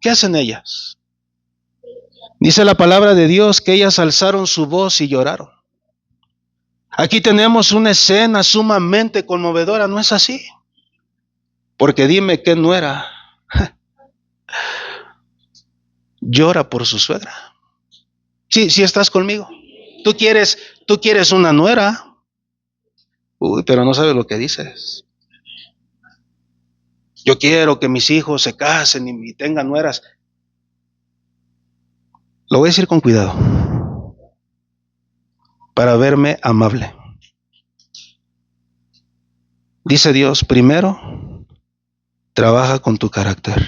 A: ¿Qué hacen ellas? Dice la palabra de Dios que ellas alzaron su voz y lloraron. Aquí tenemos una escena sumamente conmovedora, ¿no es así? Porque dime qué nuera llora por su suegra. Sí, estás conmigo. Tú quieres una nuera. Uy, pero no sabes lo que dices. Yo quiero que mis hijos se casen y tengan nueras. Lo voy a decir con cuidado, para verme amable. Dice Dios, primero, trabaja con tu carácter.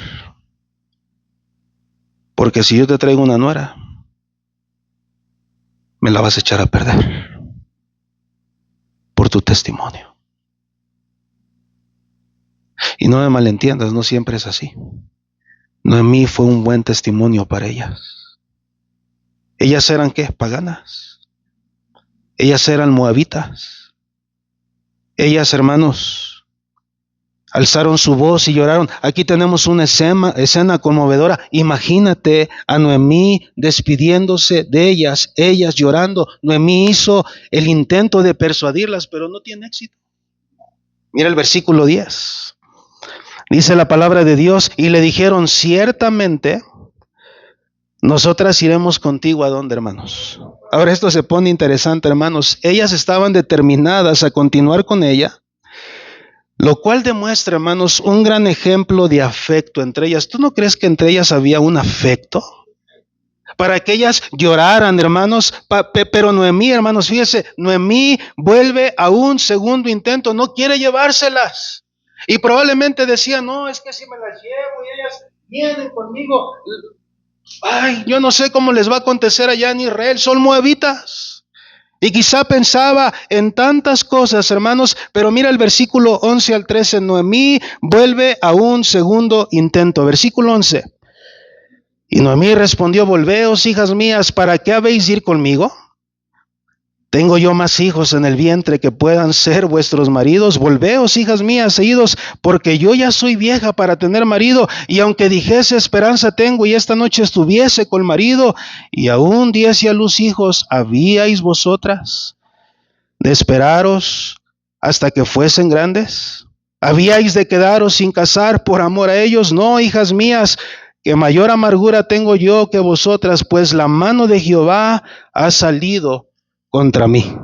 A: Porque si yo te traigo una nuera, me la vas a echar a perder por tu testimonio. Y no me malentiendas, no siempre es así. Noemí fue un buen testimonio para ellas. ¿Ellas eran qué? Paganas. Ellas eran moabitas. Ellas, hermanos, alzaron su voz y lloraron. Aquí tenemos una escena conmovedora. Imagínate a Noemí despidiéndose de ellas llorando. Noemí hizo el intento de persuadirlas, pero no tiene éxito. Mira el versículo 10. Dice la palabra de Dios, y le dijeron, ciertamente, nosotras iremos contigo. ¿A dónde, hermanos? Ahora esto se pone interesante, hermanos. Ellas estaban determinadas a continuar con ella, lo cual demuestra, hermanos, un gran ejemplo de afecto entre ellas. ¿Tú no crees que entre ellas había un afecto? Para que ellas lloraran, hermanos. Pero Noemí, hermanos, fíjese, Noemí vuelve a un segundo intento, no quiere llevárselas. Y probablemente decía, no, es que si me las llevo y ellas vienen conmigo, ay, yo no sé cómo les va a acontecer allá en Israel, son moabitas. Y quizá pensaba en tantas cosas, hermanos, pero mira el versículo 11 al 13, Noemí vuelve a un segundo intento. Versículo 11. Y Noemí respondió, volveos, hijas mías, ¿para qué habéis de ir conmigo? ¿Tengo yo más hijos en el vientre que puedan ser vuestros maridos? Volveos, hijas mías, idos, porque yo ya soy vieja para tener marido, y aunque dijese esperanza tengo, y esta noche estuviese con marido, y aún diese a luz hijos, ¿habíais vosotras de esperaros hasta que fuesen grandes? ¿Habíais de quedaros sin casar por amor a ellos? No, hijas mías, que mayor amargura tengo yo que vosotras, pues la mano de Jehová ha salido contra mí.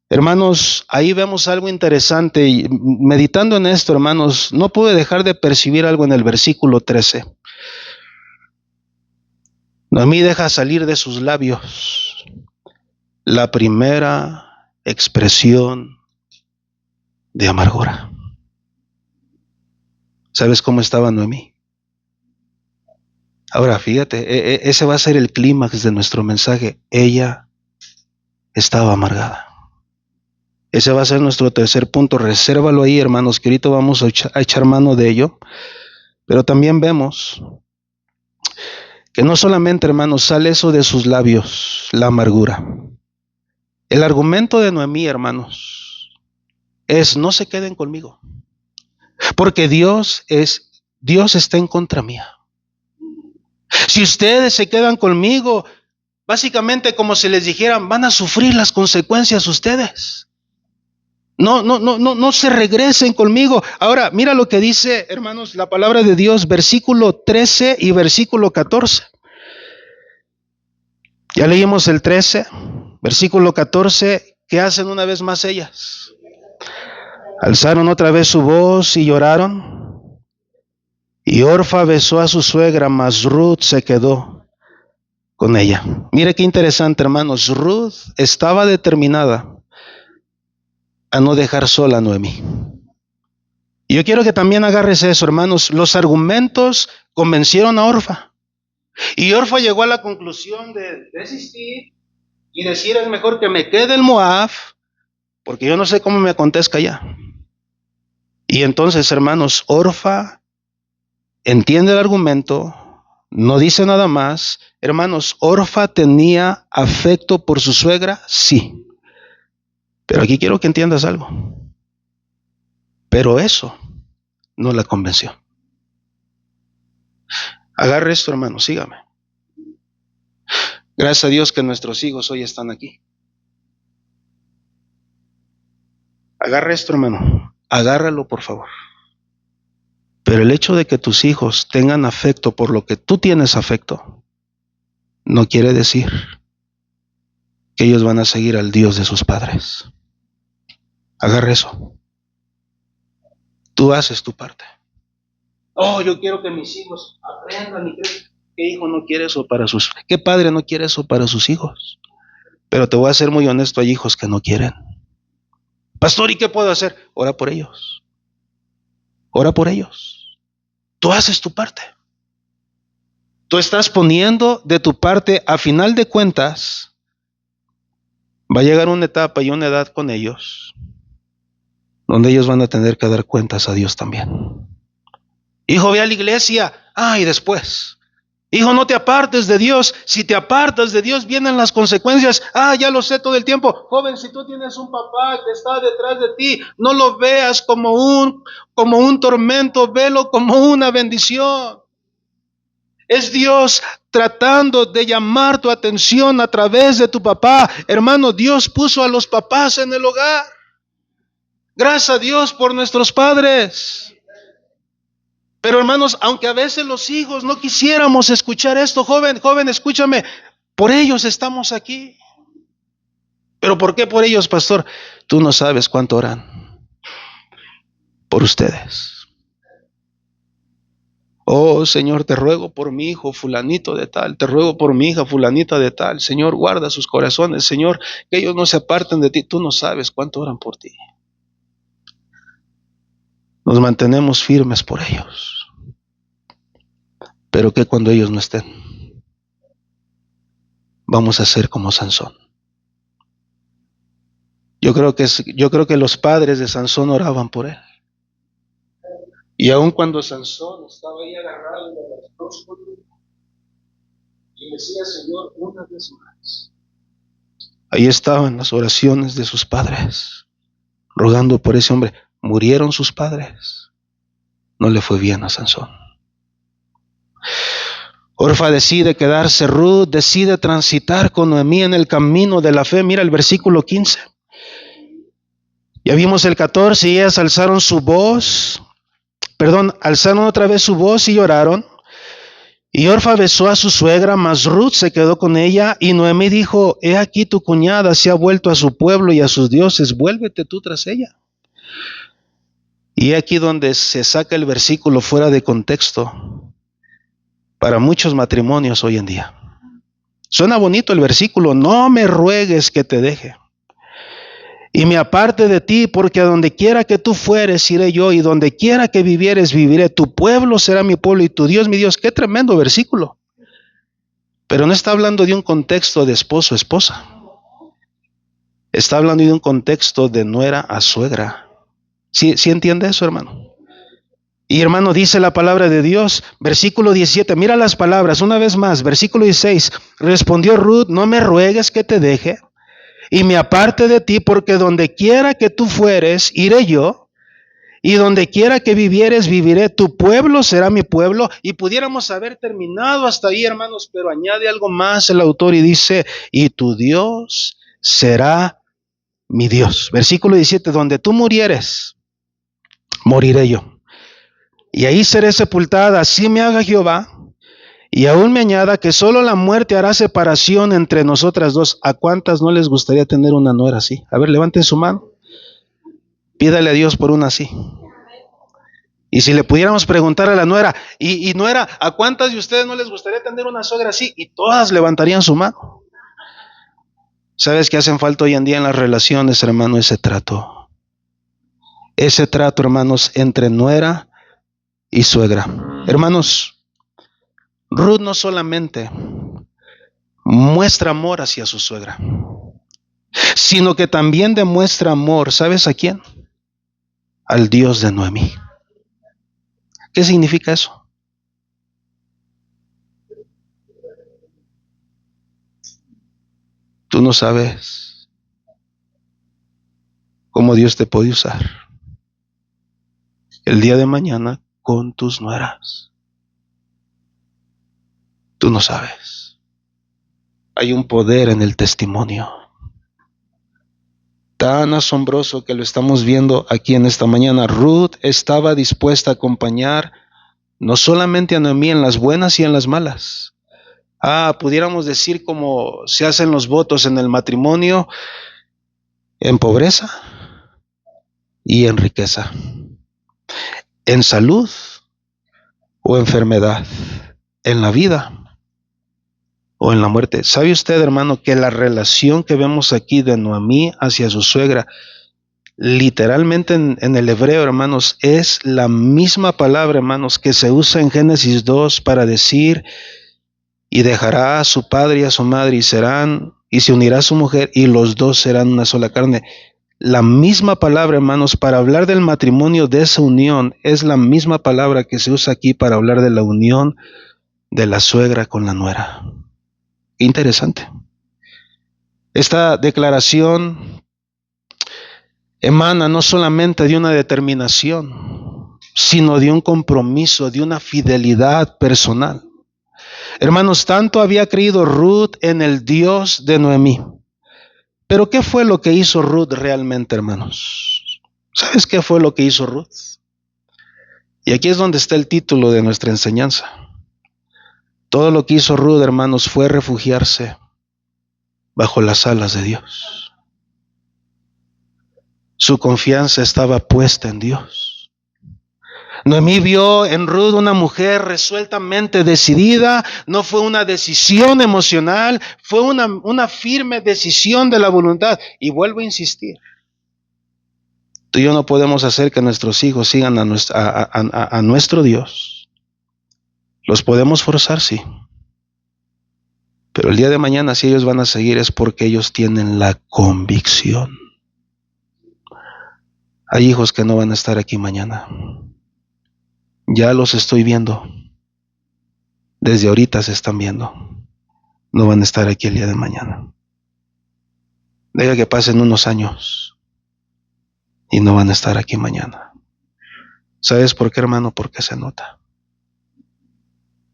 A: Hermanos, ahí vemos algo interesante. Y meditando en esto, hermanos, no pude dejar de percibir algo en el versículo 13. Noemí deja salir de sus labios la primera expresión de amargura. ¿Sabes cómo estaba Noemí? Ahora, fíjate, ese va a ser el clímax de nuestro mensaje. Ella estaba amargada. Ese va a ser nuestro tercer punto. Resérvalo ahí, hermanos, que ahorita vamos a echar mano de ello. Pero también vemos que no solamente, hermanos, sale eso de sus labios, la amargura. El argumento de Noemí, hermanos, es no se queden conmigo, porque Dios está en contra mía. Si ustedes se quedan conmigo, básicamente como si les dijeran, van a sufrir las consecuencias ustedes. No se regresen conmigo. Ahora, mira lo que dice, hermanos, la palabra de Dios, versículo 13 y versículo 14. Ya leímos el 13, versículo 14. ¿Qué hacen una vez más ellas? Alzaron otra vez su voz y lloraron. Y Orfa besó a su suegra, mas Ruth se quedó con ella. Mire qué interesante, hermanos. Ruth estaba determinada a no dejar sola a Noemí. Y yo quiero que también agarres eso, hermanos. Los argumentos convencieron a Orfa. Y Orfa llegó a la conclusión de desistir y decir es mejor que me quede en Moab, porque yo no sé cómo me acontezca allá. Y entonces, hermanos, Orfa entiende el argumento, no dice nada más. Hermanos, Orfa tenía afecto por su suegra, sí. Pero aquí quiero que entiendas algo. Pero eso no la convenció. Agarre esto, hermano, sígame. Gracias a Dios que nuestros hijos hoy están aquí. Agarre esto, hermano. Agárralo, por favor. Pero el hecho de que tus hijos tengan afecto por lo que tú tienes afecto, no quiere decir que ellos van a seguir al Dios de sus padres. Agarre eso. Tú haces tu parte. Oh, yo quiero que mis hijos aprendan y crezcan. ¿Qué hijo no quiere eso para sus... ¿Qué padre no quiere eso para sus hijos? Pero te voy a ser muy honesto, hay hijos que no quieren. Pastor, ¿y qué puedo hacer? Ora por ellos. Ora por ellos. Tú haces tu parte. Tú estás poniendo de tu parte. A final de cuentas, va a llegar una etapa y una edad con ellos donde ellos van a tener que dar cuentas a Dios también. Hijo, ve a la iglesia. Y después. Hijo, no te apartes de Dios. Si te apartas de Dios, vienen las consecuencias. Ya lo sé todo el tiempo. Joven, si tú tienes un papá que está detrás de ti, no lo veas como un tormento, velo como una bendición. Es Dios tratando de llamar tu atención a través de tu papá. Hermano, Dios puso a los papás en el hogar. Gracias a Dios por nuestros padres. Pero hermanos, aunque a veces los hijos no quisiéramos escuchar esto, joven, escúchame, por ellos estamos aquí. ¿Pero por qué por ellos, pastor? Tú no sabes cuánto oran por ustedes. Oh, Señor, te ruego por mi hijo fulanito de tal, te ruego por mi hija fulanita de tal. Señor, guarda sus corazones, Señor, que ellos no se aparten de ti. Tú no sabes cuánto oran por ti. Nos mantenemos firmes por ellos. Pero que cuando ellos no estén, vamos a ser como Sansón. Yo creo que los padres de Sansón oraban por él. Y aun cuando Sansón estaba ahí agarrado de las dos y decía, Señor, una vez más. Ahí estaban las oraciones de sus padres, rogando por ese hombre. Murieron sus padres. No le fue bien a Sansón. Orfa decide quedarse. Ruth decide transitar con Noemí en el camino de la fe. Mira el versículo 15. Ya vimos el 14, y ellas alzaron otra vez su voz y lloraron. Y Orfa besó a su suegra, mas Ruth se quedó con ella. Y Noemí dijo, he aquí tu cuñada se ha vuelto a su pueblo y a sus dioses, vuélvete tú tras ella. Y aquí donde se saca el versículo fuera de contexto para muchos matrimonios hoy en día. Suena bonito el versículo, no me ruegues que te deje y me aparte de ti, porque a donde quiera que tú fueres, iré yo, y donde quiera que vivieres, viviré. Tu pueblo será mi pueblo y tu Dios mi Dios. Qué tremendo versículo. Pero no está hablando de un contexto de esposo, esposa. Está hablando de un contexto de nuera a suegra. ¿Sí entiende eso, hermano? Y hermano, dice la palabra de Dios, versículo 17, mira las palabras, una vez más, versículo 16, respondió Ruth, no me ruegues que te deje y me aparte de ti, porque donde quiera que tú fueres, iré yo, y donde quiera que vivieres, viviré. Tu pueblo será mi pueblo. Y pudiéramos haber terminado hasta ahí, hermanos, pero añade algo más el autor y dice, y tu Dios será mi Dios. Versículo 17, donde tú murieres, moriré yo. Y ahí seré sepultada, así me haga Jehová. Y aún me añada que solo la muerte hará separación entre nosotras dos. ¿A cuántas no les gustaría tener una nuera así? A ver, levanten su mano. Pídale a Dios por una así. Y si le pudiéramos preguntar a la nuera, y nuera, ¿a cuántas de ustedes no les gustaría tener una suegra así? Y todas levantarían su mano. ¿Sabes qué hacen falta hoy en día en las relaciones, hermano? Ese trato. Ese trato, hermanos, entre nuera y suegra. Hermanos, Ruth no solamente muestra amor hacia su suegra, sino que también demuestra amor. ¿Sabes a quién? Al Dios de Noemí. ¿Qué significa eso? Tú no sabes cómo Dios te puede usar el día de mañana con tus nueras. Tú no sabes. Hay un poder en el testimonio tan asombroso que lo estamos viendo aquí en esta mañana. Ruth estaba dispuesta a acompañar no solamente a Noemí en las buenas y en las malas. Pudiéramos decir como se hacen los votos en el matrimonio, en pobreza y en riqueza, en salud o enfermedad, en la vida o en la muerte. ¿Sabe usted, hermano, que la relación que vemos aquí de Noemí hacia su suegra, literalmente en el hebreo, hermanos, es la misma palabra, hermanos, que se usa en Génesis 2 para decir: y dejará a su padre y a su madre y se unirá a su mujer, y los dos serán una sola carne? La misma palabra, hermanos, para hablar del matrimonio, de esa unión, es la misma palabra que se usa aquí para hablar de la unión de la suegra con la nuera. Interesante. Esta declaración emana no solamente de una determinación, sino de un compromiso, de una fidelidad personal. Hermanos, tanto había creído Ruth en el Dios de Noemí. Pero ¿qué fue lo que hizo Ruth realmente, hermanos? ¿Sabes qué fue lo que hizo Ruth? Y aquí es donde está el título de nuestra enseñanza. Todo lo que hizo Ruth, hermanos, fue refugiarse bajo las alas de Dios. Su confianza estaba puesta en Dios. Noemí vio en Ruth una mujer resueltamente decidida. No fue una decisión emocional, fue una firme decisión de la voluntad. Y vuelvo a insistir, tú y yo no podemos hacer que nuestros hijos sigan a nuestro Dios. Los podemos forzar, sí. Pero el día de mañana, si ellos van a seguir, es porque ellos tienen la convicción. Hay hijos que no van a estar aquí mañana. Ya los estoy viendo. Desde ahorita se están viendo. No van a estar aquí el día de mañana. Deja que pasen unos años y no van a estar aquí mañana. ¿Sabes por qué, hermano? Porque se nota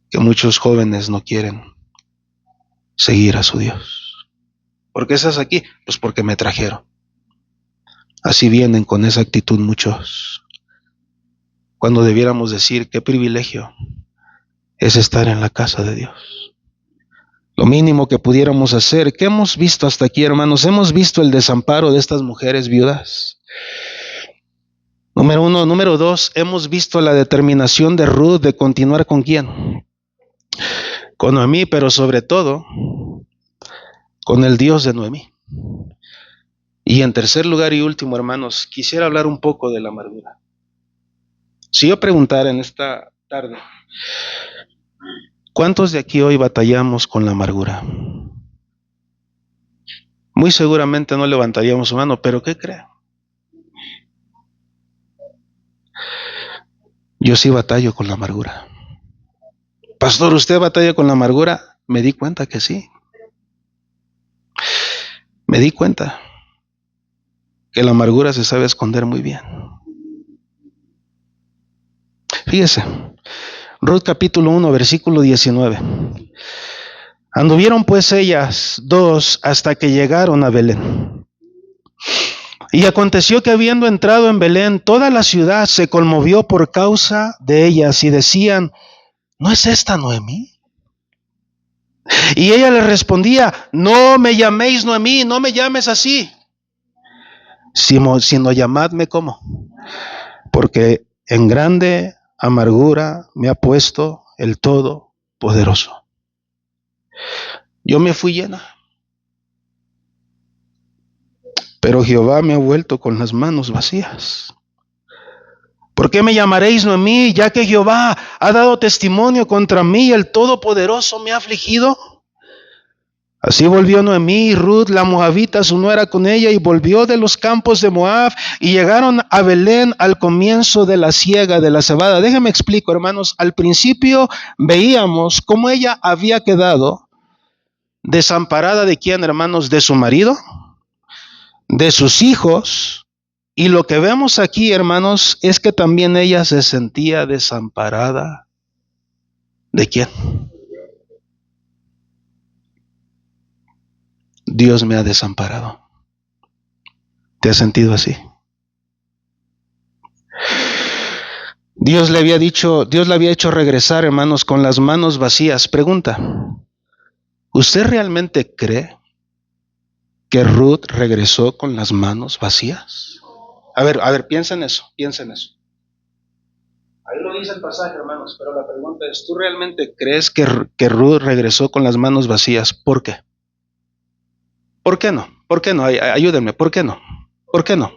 A: que muchos jóvenes no quieren seguir a su Dios. ¿Por qué estás aquí? Pues porque me trajeron. Así vienen con esa actitud muchos. Cuando debiéramos decir: qué privilegio es estar en la casa de Dios. Lo mínimo que pudiéramos hacer. ¿Qué hemos visto hasta aquí, hermanos? Hemos visto el desamparo de estas mujeres viudas. Número uno. Número dos, hemos visto la determinación de Ruth de continuar ¿con quién? Con Noemí, pero sobre todo con el Dios de Noemí. Y en tercer lugar y último, hermanos, quisiera hablar un poco de la amargura. Si yo preguntara en esta tarde, ¿cuántos de aquí hoy batallamos con la amargura? Muy seguramente no levantaríamos su mano, pero ¿qué cree? Yo sí batallo con la amargura. Pastor, ¿usted batalla con la amargura? Me di cuenta que sí. Me di cuenta que la amargura se sabe esconder muy bien. Fíjese, Ruth capítulo 1, versículo 19. Anduvieron pues ellas dos hasta que llegaron a Belén. Y aconteció que habiendo entrado en Belén, toda la ciudad se conmovió por causa de ellas y decían: ¿no es esta Noemí? Y ella les respondía: no me llaméis Noemí, no me llames así, sino llamadme ¿cómo? Porque en grande amargura me ha puesto el Todopoderoso. Yo me fui llena, pero Jehová me ha vuelto con las manos vacías. ¿Por qué me llamaréis Noemí, ya que Jehová ha dado testimonio contra mí, el Todopoderoso me ha afligido? Así volvió Noemí y Ruth, la moabita, su nuera, con ella, y volvió de los campos de Moab, y llegaron a Belén al comienzo de la siega de la cebada. Déjenme explico, hermanos. Al principio veíamos cómo ella había quedado desamparada. ¿De quién, hermanos? De su marido, de sus hijos. Y lo que vemos aquí, hermanos, es que también ella se sentía desamparada. ¿De quién? Dios me ha desamparado. ¿Te has sentido así? Dios le había hecho regresar, hermanos, con las manos vacías. Pregunta: ¿usted realmente cree que Ruth regresó con las manos vacías? A ver, piensa en eso. Ahí lo dice el pasaje, hermanos, pero la pregunta es: ¿tú realmente crees que Ruth regresó con las manos vacías? ¿Por qué? ¿Por qué no? ¿Por qué no? Ayúdenme, ¿por qué no? ¿Por qué no?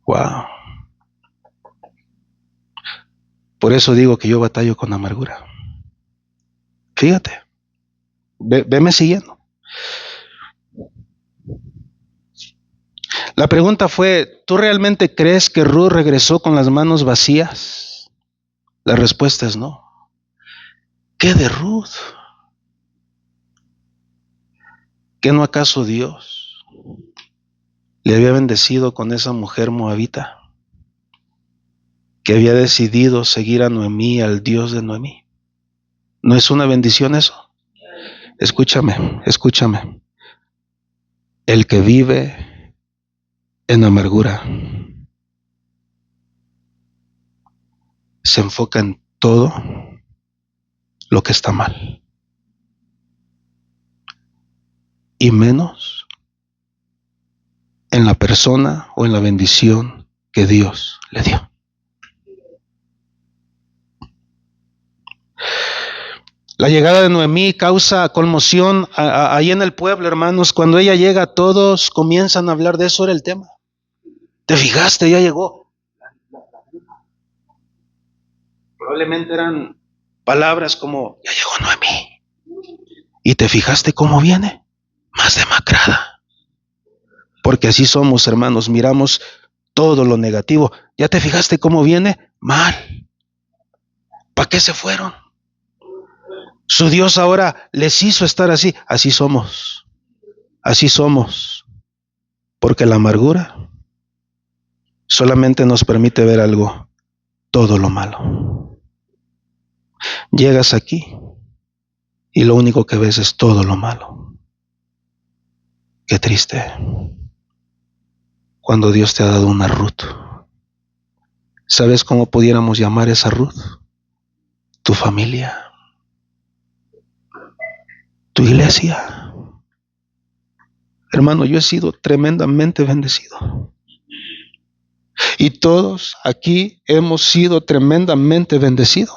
A: Wow. Por eso digo que yo batallo con amargura. Fíjate, veme siguiendo. La pregunta fue: ¿tú realmente crees que Ruth regresó con las manos vacías? La respuesta es no. ¿Qué de Ruth? ¿Qué no acaso Dios le había bendecido con esa mujer moabita que había decidido seguir a Noemí, al Dios de Noemí? ¿No es una bendición eso? Escúchame. El que vive en amargura se enfoca en todo lo que está mal y menos en la persona o en la bendición que Dios le dio. La llegada de Noemí causa conmoción ahí en el pueblo, hermanos. Cuando ella llega, todos comienzan a hablar de eso. Era el tema. ¿Te fijaste? Ya llegó. Probablemente eran palabras como: ya llegó Noemí. ¿Y te fijaste cómo viene? Más demacrada. Porque así somos, hermanos. Miramos todo lo negativo. ¿Ya te fijaste cómo viene? Mal. ¿Para qué se fueron? Su Dios ahora les hizo estar así. Así somos. Porque la amargura solamente nos permite ver algo: todo lo malo. Llegas aquí y lo único que ves es todo lo malo. Qué triste cuando Dios te ha dado una Ruth. ¿Sabes cómo pudiéramos llamar esa Ruth? Tu familia, tu iglesia. Hermano, yo he sido tremendamente bendecido. Y todos aquí hemos sido tremendamente bendecidos.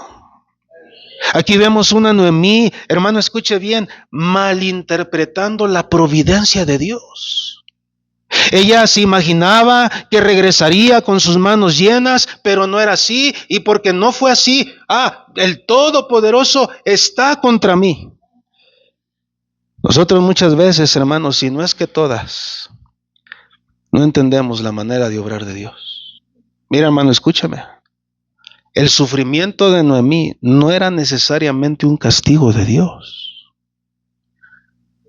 A: Aquí vemos una Noemí, hermano, escuche bien, malinterpretando la providencia de Dios. Ella se imaginaba que regresaría con sus manos llenas, pero no era así. Y porque no fue así, el Todopoderoso está contra mí. Nosotros muchas veces, hermanos, si no es que todas, no entendemos la manera de obrar de Dios. Mira, hermano, escúchame. El sufrimiento de Noemí no era necesariamente un castigo de Dios.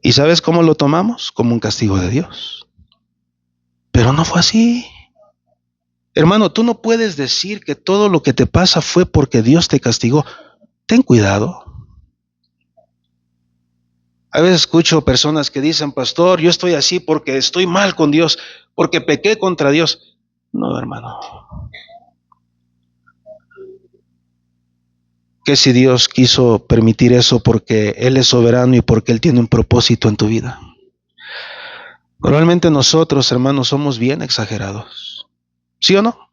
A: ¿Y sabes cómo lo tomamos? Como un castigo de Dios. Pero no fue así. Hermano, tú no puedes decir que todo lo que te pasa fue porque Dios te castigó. Ten cuidado. A veces escucho personas que dicen: pastor, yo estoy así porque estoy mal con Dios, porque pequé contra Dios. No, hermano. Que si Dios quiso permitir eso porque Él es soberano y porque Él tiene un propósito en tu vida. Normalmente nosotros, hermanos, somos bien exagerados. ¿Sí o no?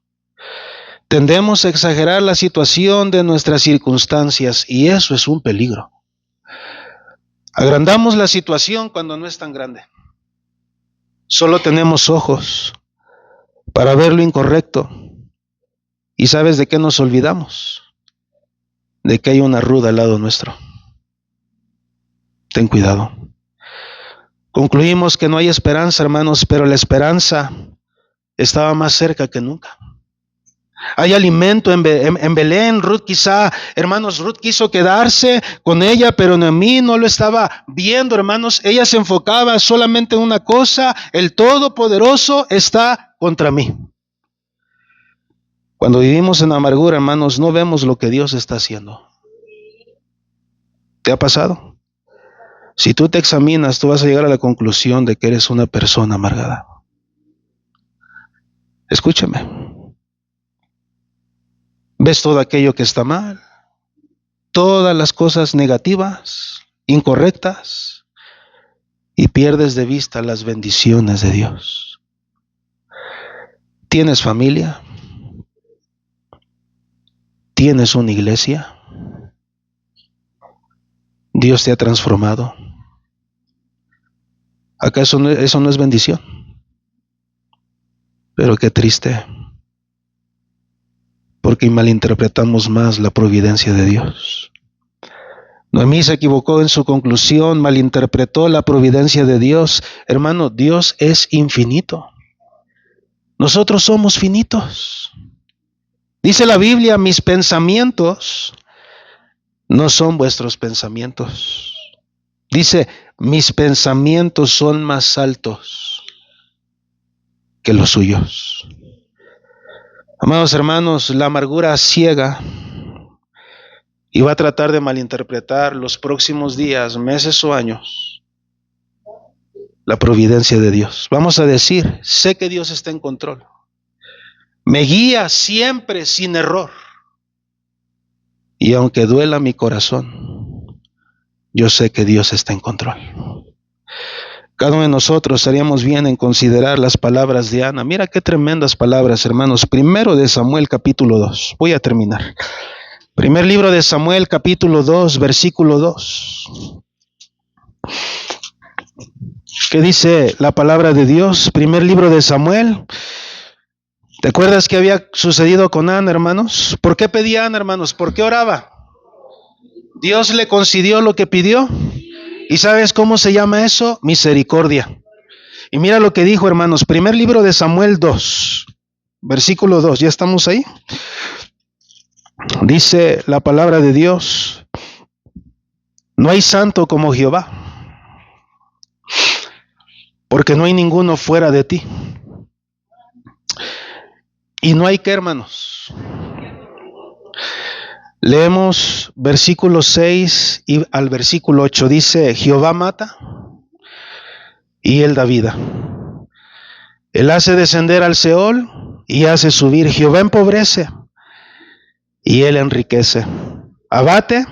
A: Tendemos a exagerar la situación de nuestras circunstancias y eso es un peligro. Agrandamos la situación cuando no es tan grande. Solo tenemos ojos para ver lo incorrecto. ¿Y sabes de qué nos olvidamos? De que hay una ruda al lado nuestro. Ten cuidado. Concluimos que no hay esperanza, hermanos, pero la esperanza estaba más cerca que nunca. Hay alimento en Belén. Ruth quizá, hermanos, Ruth quiso quedarse con ella, pero Noemí no lo estaba viendo, hermanos. Ella se enfocaba solamente en una cosa: el Todopoderoso está contra mí. Cuando vivimos en amargura, hermanos, no vemos lo que Dios está haciendo. ¿Te ha pasado? Si tú te examinas, tú vas a llegar a la conclusión de que eres una persona amargada. Escúchame. Ves todo aquello que está mal, todas las cosas negativas, incorrectas, y pierdes de vista las bendiciones de Dios. ¿Tienes familia? ¿Tienes una iglesia? ¿Dios te ha transformado? ¿Acaso eso no es bendición? Pero qué triste, porque malinterpretamos más la providencia de Dios. Noemí se equivocó en su conclusión, malinterpretó la providencia de Dios. Hermano, Dios es infinito. Nosotros somos finitos. Dice la Biblia: mis pensamientos no son vuestros pensamientos. Dice: mis pensamientos son más altos que los suyos. Amados hermanos, la amargura ciega y va a tratar de malinterpretar los próximos días, meses o años la providencia de Dios. Vamos a decir: sé que Dios está en control. Me guía siempre sin error. Y aunque duela mi corazón, yo sé que Dios está en control. Cada uno de nosotros estaríamos bien en considerar las palabras de Ana. Mira qué tremendas palabras, hermanos. Primero de Samuel, capítulo 2. Voy a terminar. Primer libro de Samuel, capítulo 2, versículo 2. ¿Qué dice la palabra de Dios? Primer libro de Samuel. ¿Te acuerdas qué había sucedido con Ana, hermanos? ¿Por qué pedía Ana, hermanos? ¿Por qué oraba? Dios le concedió lo que pidió. ¿Y sabes cómo se llama eso? Misericordia. Y mira lo que dijo, hermanos. Primer libro de Samuel 2, versículo 2. ¿Ya estamos ahí? Dice la palabra de Dios: no hay santo como Jehová, porque no hay ninguno fuera de ti. Y no hay que, hermanos. Leemos versículo 6 y al versículo 8. Dice: Jehová mata y él da vida. Él hace descender al Seol y hace subir. Jehová empobrece y él enriquece. Abate,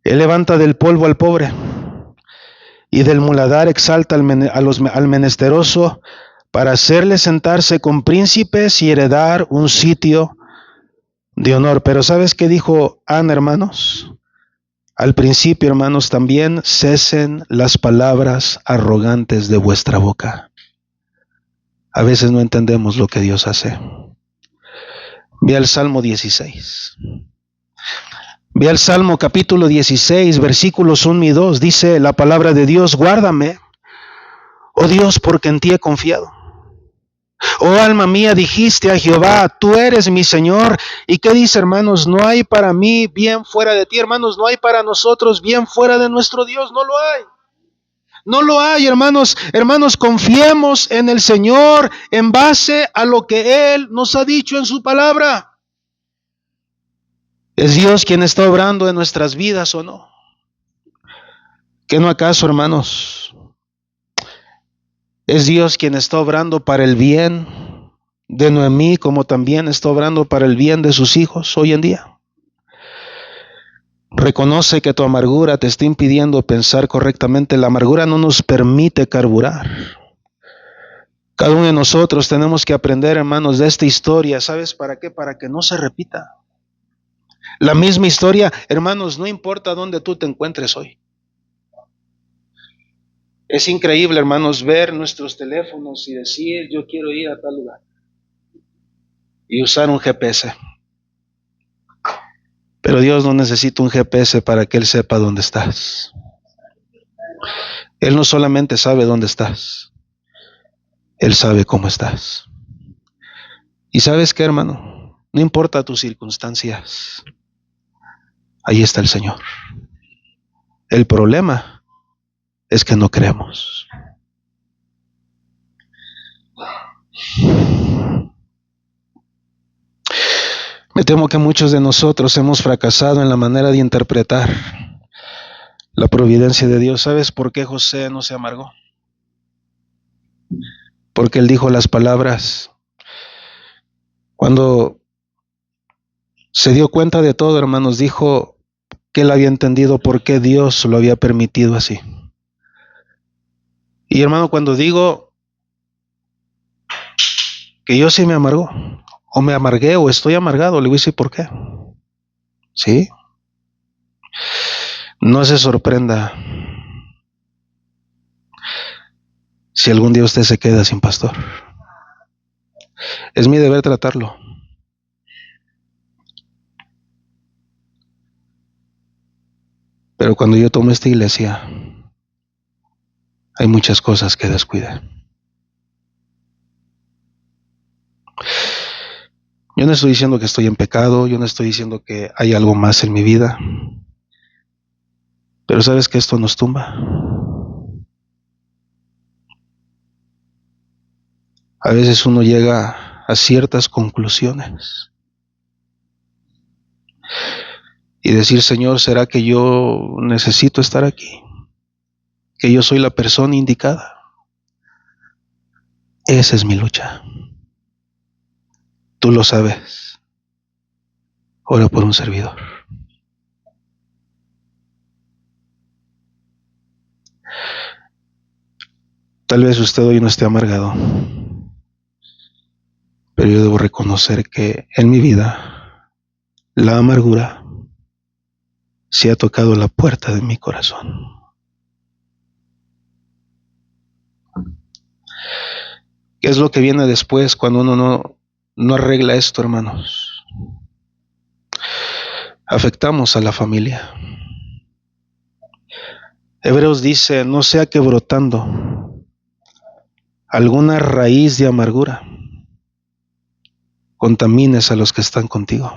A: él levanta del polvo al pobre, y del muladar exalta al menesteroso, para hacerle sentarse con príncipes y heredar un sitio de honor. Pero ¿sabes qué dijo Ana, hermanos? Al principio, hermanos, también: cesen las palabras arrogantes de vuestra boca. A veces no entendemos lo que Dios hace. Ve al Salmo 16. Ve al Salmo capítulo 16, versículos 1 y 2. Dice la palabra de Dios: guárdame, oh Dios, porque en ti he confiado. Oh alma mía, dijiste a Jehová: tú eres mi Señor. ¿Y qué dice, hermanos? No hay para mí bien fuera de ti. Hermanos, no hay para nosotros bien fuera de nuestro Dios. No lo hay. No lo hay, hermanos. Hermanos, confiemos en el Señor en base a lo que Él nos ha dicho en su palabra. ¿Es Dios quien está obrando en nuestras vidas o no? ¿Que no acaso, hermanos, es Dios quien está obrando para el bien de Noemí, como también está obrando para el bien de sus hijos hoy en día? Reconoce que tu amargura te está impidiendo pensar correctamente. La amargura no nos permite carburar. Cada uno de nosotros tenemos que aprender, hermanos, de esta historia. ¿Sabes para qué? Para que no se repita. La misma historia, hermanos, no importa dónde tú te encuentres hoy. Es increíble, hermanos, ver nuestros teléfonos y decir, yo quiero ir a tal lugar. Y usar un GPS. Pero Dios no necesita un GPS para que Él sepa dónde estás. Él no solamente sabe dónde estás, Él sabe cómo estás. ¿Y sabes qué, hermano? No importa tus circunstancias, ahí está el Señor. El problema es que no creemos. Me temo que muchos de nosotros hemos fracasado en la manera de interpretar la providencia de Dios. ¿Sabes por qué José no se amargó? Porque él dijo las palabras. Cuando se dio cuenta de todo, hermanos, dijo que él había entendido por qué Dios lo había permitido así. Y hermano, cuando digo que yo sí me amargó, o me amargué, o estoy amargado, le voy a decir por qué. ¿Sí? No se sorprenda si algún día usted se queda sin pastor. Es mi deber tratarlo. Pero cuando yo tomo esta iglesia, hay muchas cosas que descuidé. Yo no estoy diciendo que estoy en pecado, yo no estoy diciendo que hay algo más en mi vida. Pero ¿sabes que esto nos tumba? A veces uno llega a ciertas conclusiones y decir, Señor, ¿será que yo necesito estar aquí? ¿Que yo soy la persona indicada? Esa es mi lucha. Tú lo sabes. Ora por un servidor. Tal vez usted hoy no esté amargado, pero yo debo reconocer que en mi vida la amargura se ha tocado la puerta de mi corazón. ¿Qué es lo que viene después cuando uno no arregla esto, hermanos? Afectamos a la familia. Hebreos dice, no sea que brotando alguna raíz de amargura contamines a los que están contigo.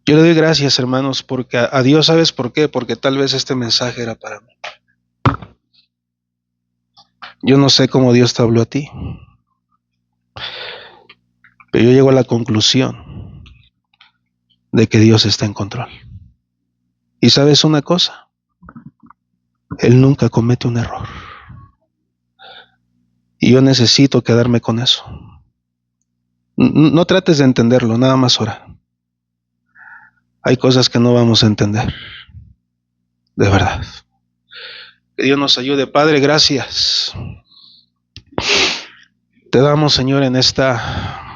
A: Yo le doy gracias, hermanos, porque a Dios, ¿sabes por qué? Porque tal vez este mensaje era para mí. Yo no sé cómo Dios te habló a ti, pero yo llego a la conclusión de que Dios está en control. Y ¿sabes una cosa? Él nunca comete un error. Y yo necesito quedarme con eso. No trates de entenderlo, nada más ora. Hay cosas que no vamos a entender, de verdad. Que Dios nos ayude. Padre, gracias. Te damos, Señor, en esta